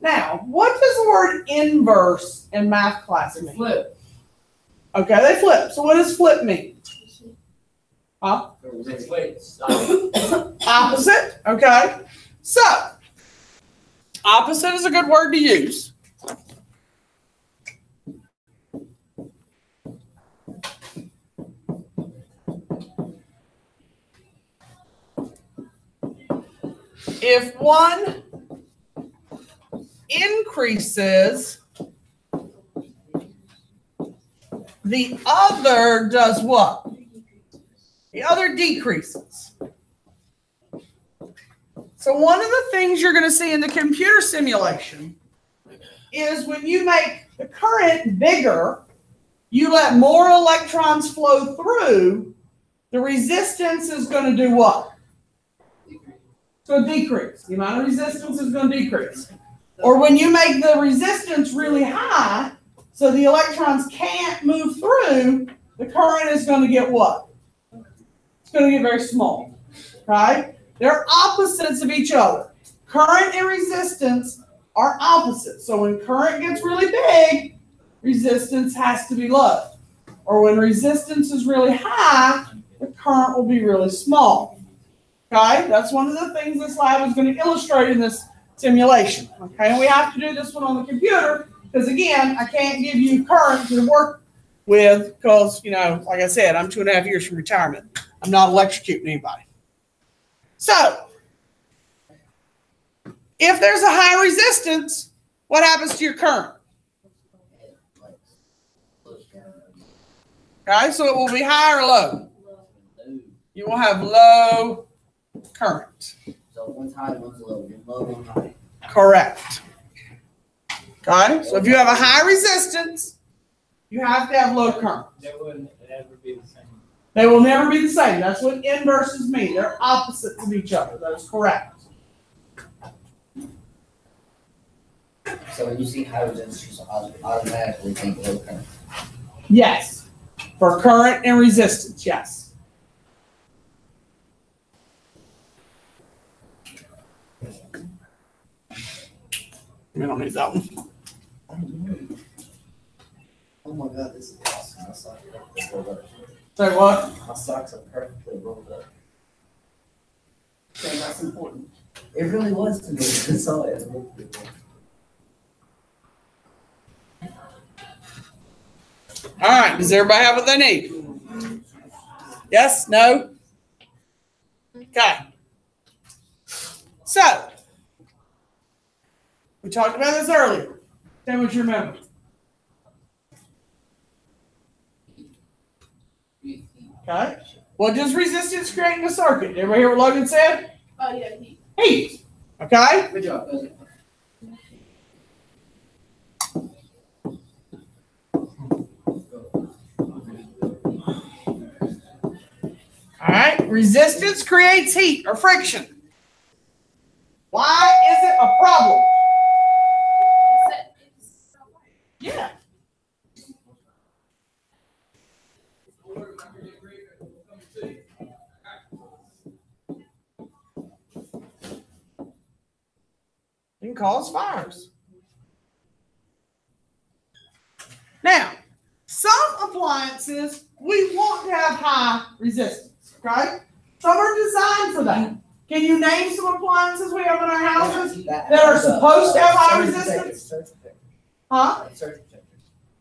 Now, what does the word inverse in math class mean? Flip. Okay, they flip. So what does flip mean? Huh? Opposite. Okay. So, opposite is a good word to use. If one increases, the other does what? The other decreases. So one of the things you're going to see in the computer simulation is when you make the current bigger, you let more electrons flow through, the resistance is going to do what? It's going to decrease. The amount of resistance is going to decrease. Or when you make the resistance really high, so the electrons can't move through, the current is going to get what? It's going to get very small, right? They're opposites of each other. Current and resistance are opposites. So when current gets really big, resistance has to be low. Or when resistance is really high, the current will be really small. Okay, that's one of the things this lab is going to illustrate in this simulation. Okay, and we have to do this one on the computer because, again, I can't give you current to work with because, you know, like I said, I'm 2.5 years from retirement. I'm not electrocuting anybody. So, if there's a high resistance, what happens to your current? Okay, so it will be high or low? You will have low current. So one's high, one's low. One's low, one's high. Correct. Okay, so if you have a high resistance, you have to have low current. They wouldn't ever be the same. They will never be the same. That's what inverses mean. They're opposites of each other. That is correct. So when you see high resistance, you automatically think low current. Yes. For current and resistance, yes. We don't need that one. Oh my God, this is awesome. My socks are perfectly rolled up. Say what? My socks are perfectly rolled up. Okay, that's important. It really was to me. That's all it is. All right, does everybody have what they need? Yes? No? Okay. So, we talked about this earlier. Tell me what you remember. Okay. What does resistance create in a circuit? Did everybody hear what Logan said? Oh, yeah, heat. Heat. Okay? Good job, cousin. All right. Resistance creates heat or friction. Why is it a problem? Yeah. It can cause fires. Now, some appliances we want to have high resistance, okay? Some are designed for that. Can you name some appliances we have in our houses that are supposed to have high resistance? Huh?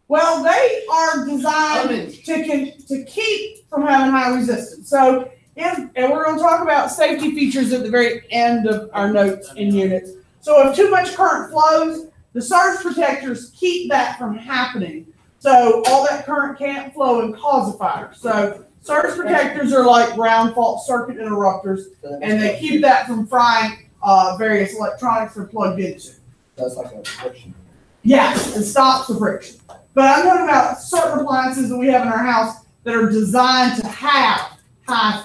Well, they are designed to keep from having high resistance. So, and we're going to talk about safety features at the very end of our notes in units. So if too much current flows, the surge protectors keep that from happening. So all that current can't flow and cause a fire. So surge protectors are like ground fault circuit interrupters, and they keep that from frying various electronics they're plugged into. That's like a friction. Yes, it stops the friction. But I'm talking about certain appliances that we have in our house that are designed to have high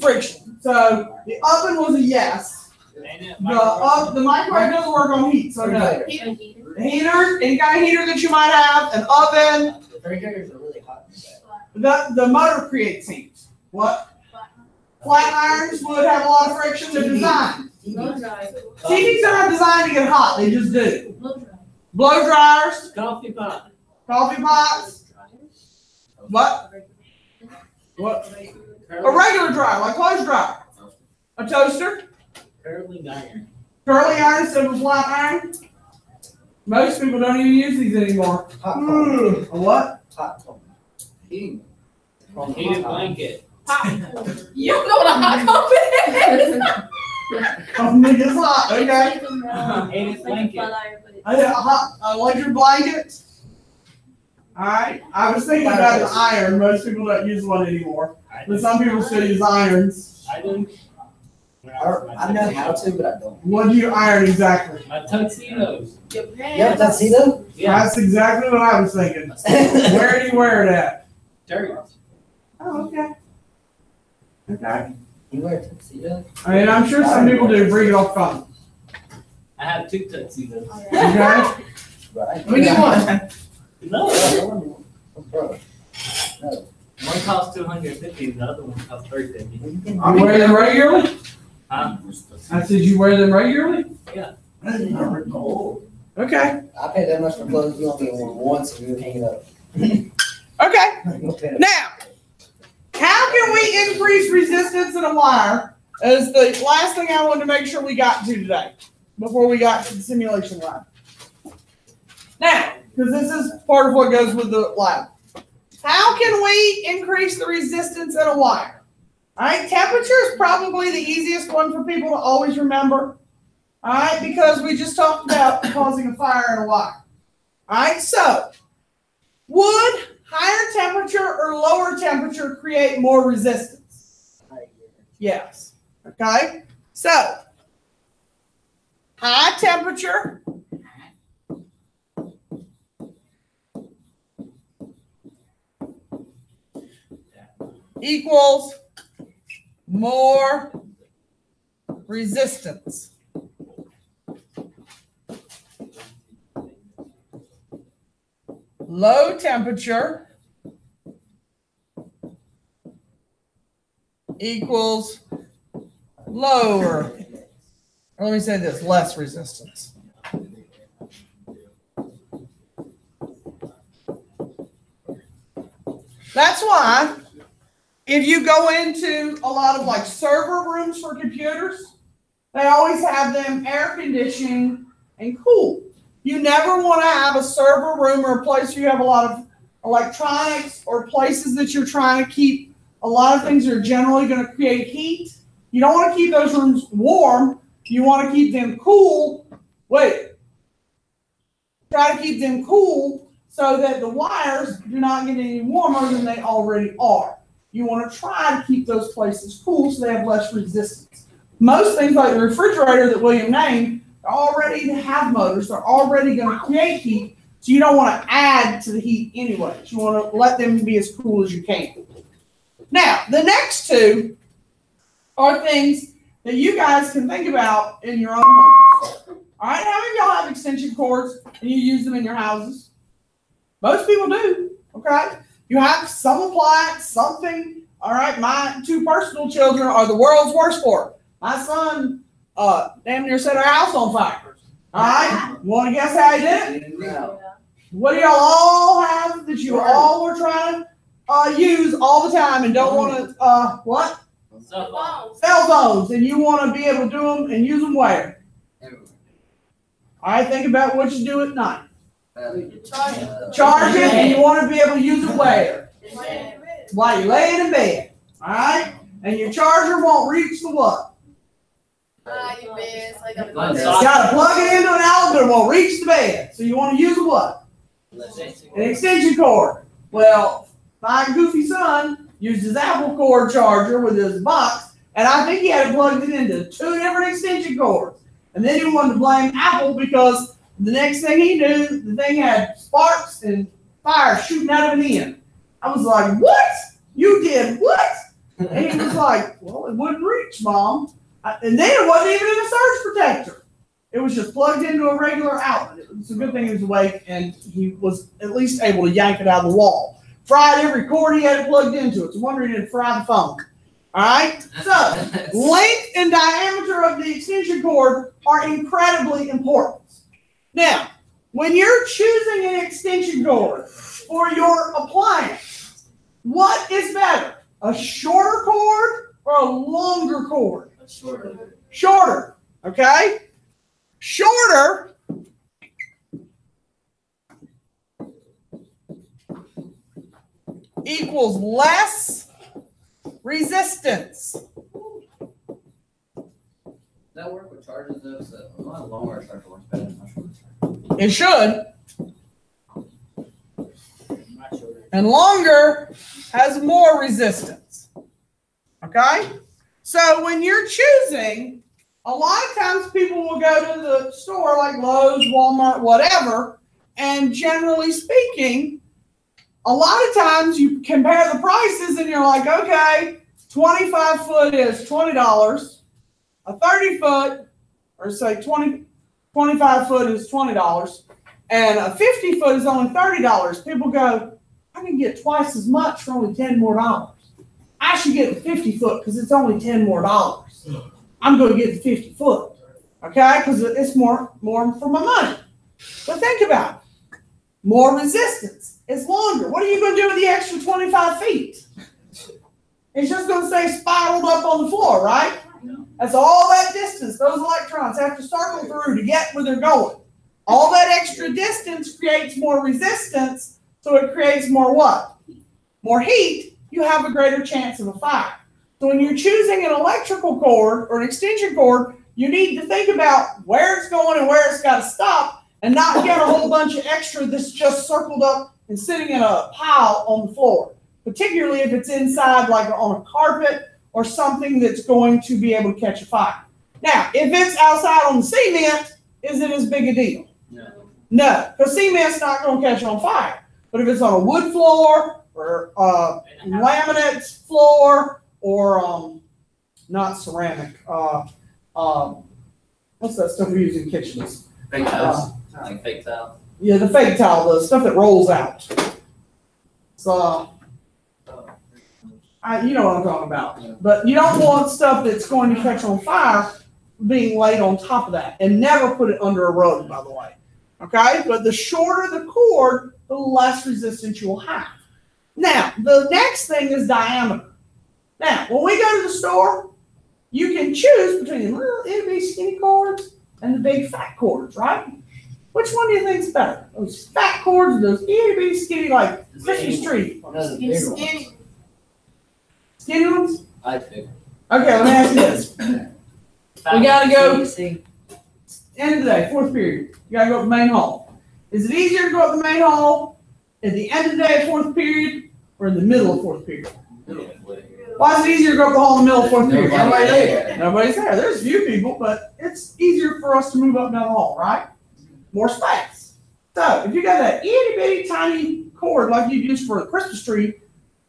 friction. So the oven was a yes. The microwave doesn't work on heat, so no. The heater, any kind of heater that you might have, an oven. The refrigerators are really hot. The motor creates heat. What? Flat irons would have a lot of friction. They're designed. TVs are not designed to get hot. They just do. Blow dryers. Coffee pot. Coffee pots. What? What? A regular dryer, like clothes dryer. A toaster. Curling iron. Curling iron instead of a flat iron. Most people don't even use these anymore. Hot A what? Hot comb. Heated blanket. You don't know what a hot comb is? Oh, nigga's hot. Okay. Heated blanket. A hot electric blanket. All right. I was thinking about an iron. Most people don't use one anymore, but some people still use irons. I do. I know how to, but I don't. What do you iron exactly? My tuxedos. Your You have a pants. tuxedo? Yeah. That's exactly what I was thinking. Where do you wear it at? Dirt. Oh, okay. Okay. You wear a tuxedo? I mean, I'm sure some people do. Bring it off phone. I have 2 tuxedos. Okay. Right. We need one. No. Bro. No. One costs $250, the other one costs $350. You wear them regularly? Huh? I said you wear them regularly? Yeah. I did not recall. Okay. I pay that much for clothes, you only wear once and you hang it up. Okay. Now, how can we increase resistance in a wire? Is the last thing I wanted to make sure we got to today before we got to the simulation lab. Now, because this is part of what goes with the lab. How can we increase the resistance in a wire? All right, temperature is probably the easiest one for people to always remember. All right, because we just talked about causing a fire in a wire. All right, so would higher temperature or lower temperature create more resistance? Yes. Okay, so high temperature equals more resistance. Low temperature equals lower, or let me say this, less resistance. That's why if you go into a lot of like server rooms for computers, they always have them air conditioning and cool. You never want to have a server room or a place where you have a lot of electronics or places that you're trying to keep a lot of things that are generally going to create heat. You don't want to keep those rooms warm. You want to keep them cool. Try to keep them cool so that the wires do not get any warmer than they already are. You want to try to keep those places cool so they have less resistance. Most things like the refrigerator that William named already have motors. They're already going to create heat, so you don't want to add to the heat anyway. You want to let them be as cool as you can. Now, the next two are things that you guys can think about in your own homes. All right, how many of y'all have extension cords and you use them in your houses? Most people do, okay? You have some appliance, something. All right, my 2 personal children are the world's worst for it. My son damn near set our house on fire. All right, want to guess how he did it? No. What do y'all all have that you all were trying to use all the time and don't want to, what? Cell phone. Cell phones, and you want to be able to do them and use them where? Everywhere. All right, think about what you do at night. Charge. Charge it, and you want to be able to use it where? While you're laying in bed. All right, and your charger won't reach the what? Your bed, so you gotta One You socket. got to plug it into an outlet, but it won't reach the bed. So you want to use a what? An extension cord. Well, my goofy son used his Apple cord charger with his box, and I think he had it plugged into 2 different extension cords. And then he wanted to blame Apple because the next thing he knew, the thing had sparks and fire shooting out of the end. I was like, what? You did what? And he was like, well, it wouldn't reach, Mom. And then it wasn't even in a surge protector. It was just plugged into a regular outlet. It's a good thing he was awake and he was at least able to yank it out of the wall. Fried every cord he had it plugged into. It's a wonder he didn't fry the phone. All right? So, length and diameter of the extension cord are incredibly important. Now, when you're choosing an extension cord for your appliance, what is better? A shorter cord or a longer cord? Shorter. Okay? Shorter equals less resistance. That work with charges though, so my longer charger works better than my shorter charger. It should. And longer has more resistance. Okay? So when you're choosing, a lot of times people will go to the store like Lowe's, Walmart, whatever, and generally speaking, a lot of times you compare the prices and you're like, okay, 25 foot is $20, a 30 foot, or say 25 foot is $20, and a 50 foot is only $30. People go, I can get twice as much for only $10 more. I should get the 50 foot because it's only $10 more. I'm going to get the 50 foot, okay? Because it's more for my money. But think about it. More resistance. It's longer. What are you going to do with the extra 25 feet? It's just going to stay spiraled up on the floor, right? That's all that distance those electrons have to circle through to get where they're going. All that extra distance creates more resistance, so it creates more what? More heat. You have a greater chance of a fire. So when you're choosing an electrical cord or an extension cord, you need to think about where it's going and where it's got to stop and not get a whole bunch of extra that's just circled up and sitting in a pile on the floor, particularly if it's inside like on a carpet or something that's going to be able to catch a fire. Now, if it's outside on the cement, is it as big a deal? No, because cement's not going to catch on fire. But if it's on a wood floor or laminate floor or not ceramic, what's that stuff we use in kitchens? Fake tiles. Like fake tile. Yeah, the fake towel, the stuff that rolls out. So, you know what I'm talking about. But you don't want stuff that's going to catch on fire being laid on top of that. And never put it under a rug, by the way. Okay? But the shorter the cord, the less resistance you'll have. Now, the next thing is diameter. Now, when we go to the store, you can choose between the little itty skinny cords and the big fat cords, right? Which one do you think is better? Those fat cords or those itty skinny like Christmas tree? No, the bigger one. Skinny. Skinny ones? I think. Okay, let me ask you this. We gotta go See, end of the day, 4th period. You gotta go up the main hall. Is it easier to go up the main hall at the end of the day, 4th period, or in the middle of 4th period? Why is it easier to go up the hall in the middle of 4th period? Nobody there. Nobody's there. There's a few people, but it's easier for us to move up and down the hall, right? More space. So if you got that itty bitty tiny cord like you'd use for a Christmas tree,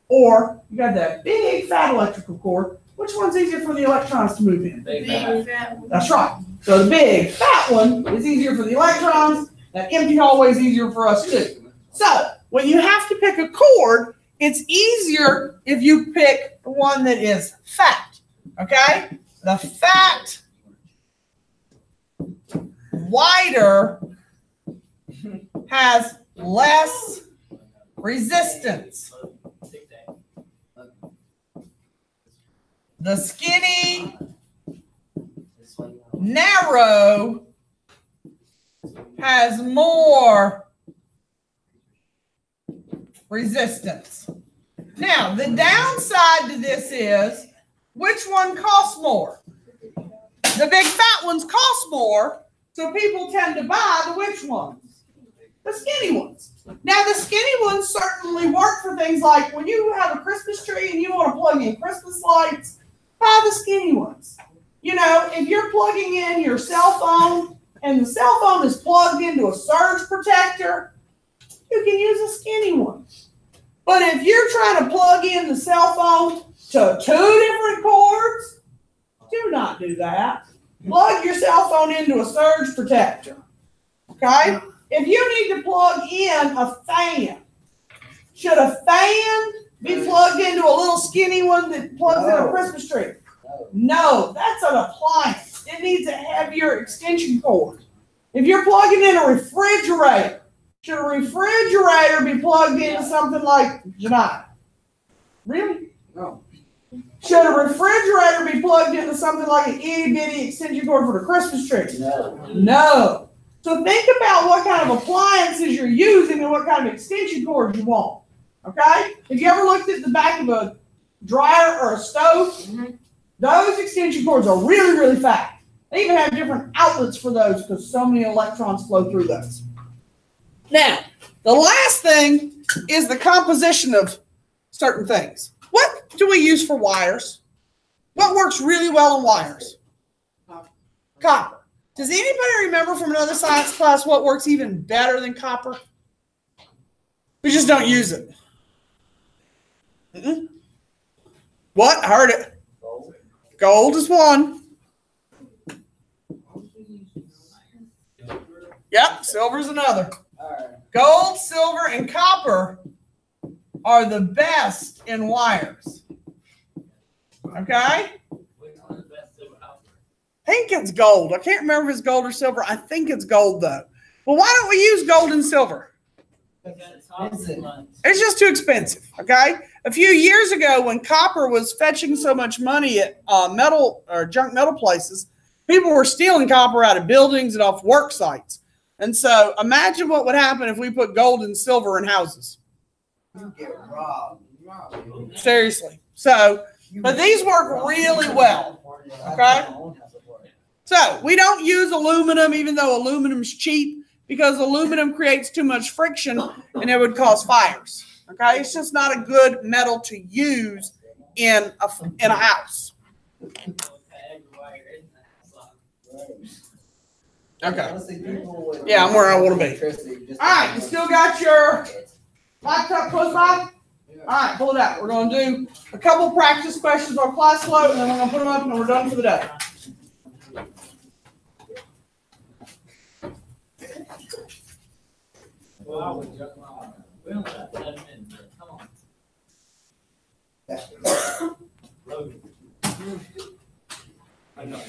or you got that big fat electrical cord, which one's easier for the electrons to move in? Big Big fat. fat one. That's right. So the big fat one is easier for the electrons. That empty hallway is easier for us too. So when you have to pick a cord, it's easier if you pick the one that is fat. Okay? The fat, wider, has less resistance. the skinny, This way. narrow has more resistance. Now, the downside to this is, which one costs more? The big fat ones cost more, so people tend to buy the which ones? The skinny ones. Now, the skinny ones certainly work for things like when you have a Christmas tree and you want to plug in Christmas lights, buy the skinny ones. You know, if you're plugging in your cell phone and the cell phone is plugged into a surge protector, you can use a skinny one. But if you're trying to plug in the cell phone to 2 different cords, do not do that. Plug your cell phone into a surge protector. Okay? If you need to plug in a fan, should a fan be plugged into a little skinny one that plugs in a Christmas tree? No, that's an appliance. It needs a heavier extension cord. If you're plugging in a refrigerator, should a refrigerator be plugged into something like Janai? Really? No. Should a refrigerator be plugged into something like an itty bitty extension cord for the Christmas tree? No. No. So think about what kind of appliances you're using and what kind of extension cord you want. Okay? Have you ever looked at the back of a dryer or a stove? Mm-hmm. Those extension cords are really, really fat. They even have different outlets for those because so many electrons flow through those. Now, the last thing is the composition of certain things. What do we use for wires? What works really well in wires? Copper. Does anybody remember from another science class what works even better than copper? We just don't use it. Mm-mm. What? I heard it. Gold is one. Yep, silver's another. Gold, silver, and copper are the best in wires. Okay? I think it's gold. I can't remember if it's gold or silver. I think it's gold, though. Well, why don't we use gold and silver? It's just too expensive, okay? A few years ago when copper was fetching so much money at metal or junk metal places, people were stealing copper out of buildings and off work sites. And so imagine what would happen if we put gold and silver in houses. You get robbed. Seriously. So, but these work really well, okay? So we don't use aluminum, even though aluminum's cheap, because aluminum creates too much friction and it would cause fires. Okay, it's just not a good metal to use in a house. Okay. Yeah, I'm where I want to be. All right, you still got your laptop close by? All right, pull it out. We're going to do a couple practice questions on class flow, and then we're going to put them up, and we're done for the day. Well, we only got 7 minutes, but come on. Load. I know,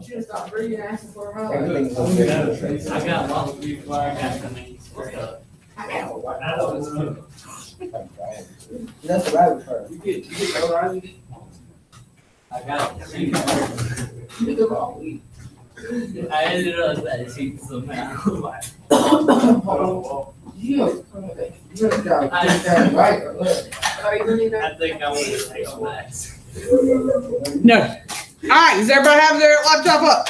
Should have stopped breathing and asking for a hug. Everything's okay. I got lost before I got the names for stuff. That's what I would prefer. You get go around. I got it. You did the wrong week. I ended up at a seat somehow. You just got right. Are you really I think I want to take a max. No. All right, does everybody have their laptop up?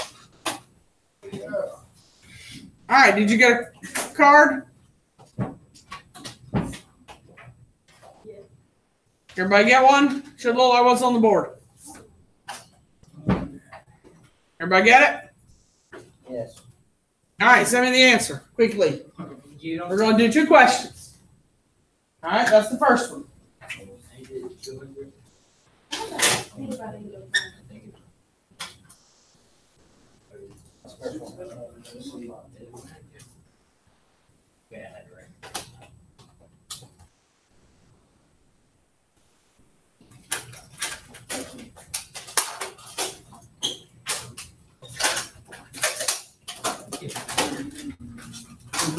All right, did you get a card? Everybody get one? Should look like what's on the board. Everybody get it? Yes. All right, send me the answer quickly. We're going to do 2 questions. All right, that's the first one.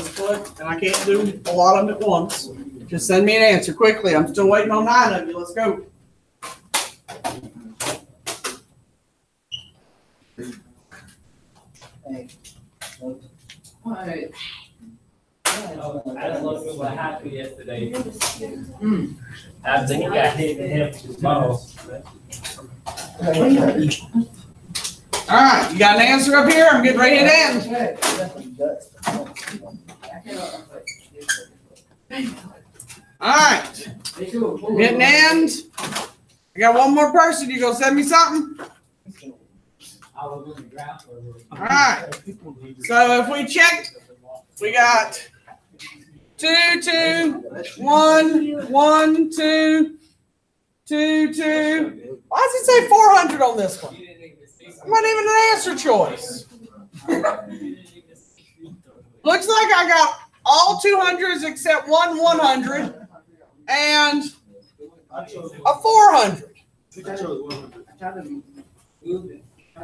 split, and I can't do a lot of them at once. Just send me an answer quickly. I'm still waiting on 9 of you. Let's go. Hey. Alright. I just looked at what happened yesterday. I think he got hit in the head with his balls. All right, you got an answer up here? I'm getting ready to end. All right, getting end. I got one more person. You gonna send me something? All right. So if we check, we got 2, 2, 1, 1, 2, 2, 2. Why does it say 400 on this one? It wasn't even an answer choice. Looks like I got all 200s except one 100 and a 400.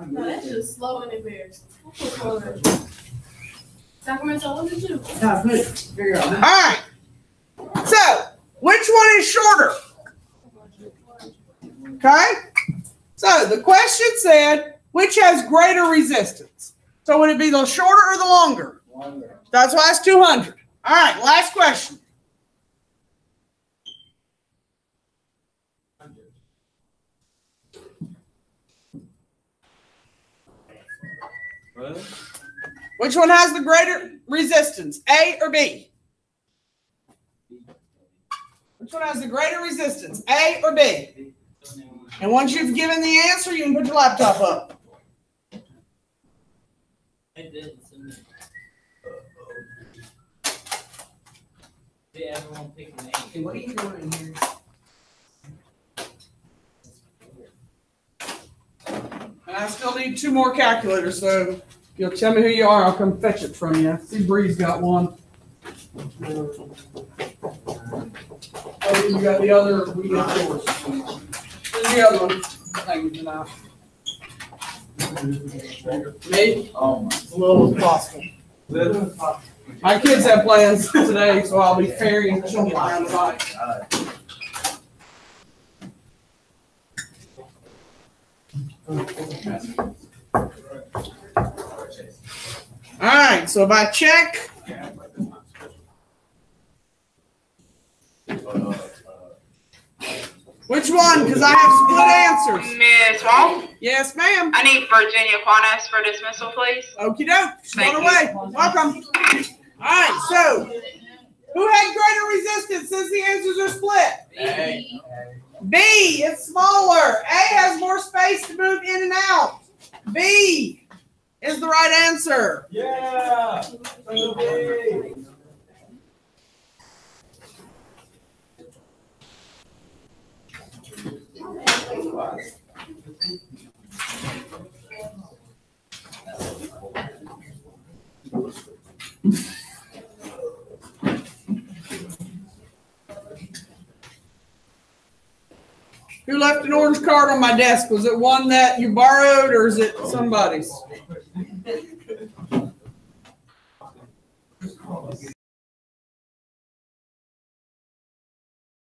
No, that's just slow and embarrassing. Sacramento, what did you do? All right. So, which one is shorter? Okay. So, the question said, which has greater resistance? So, would it be the shorter or the longer? That's why it's 200. All right, last question. Which one has the greater resistance, A or B? Which one has the greater resistance, A or B? And once you've given the answer, you can put your laptop up. Everyone pick a name. Hey, what are you doing in here? And I still need 2 more calculators, so if you'll tell me who you are, I'll come fetch it from you. See, Bree's got one. Oh, you got the other. We got yours. Here's the other one. Thank you, Janelle. Me? As little as possible. My kids have plans today, so I'll be ferrying children around the bike. All right, so if I check, which one? Because I have split answers. Ms. Wong, Yes, ma'am. I need Virginia Quanas for dismissal, please. Okie doke. Thank Going you. away. Welcome. All right, so who had greater resistance since the answers are split? B is smaller. A has more space to move in and out. B is the right answer. Yeah. Who left an orange card on my desk? Was it one that you borrowed or is it somebody's?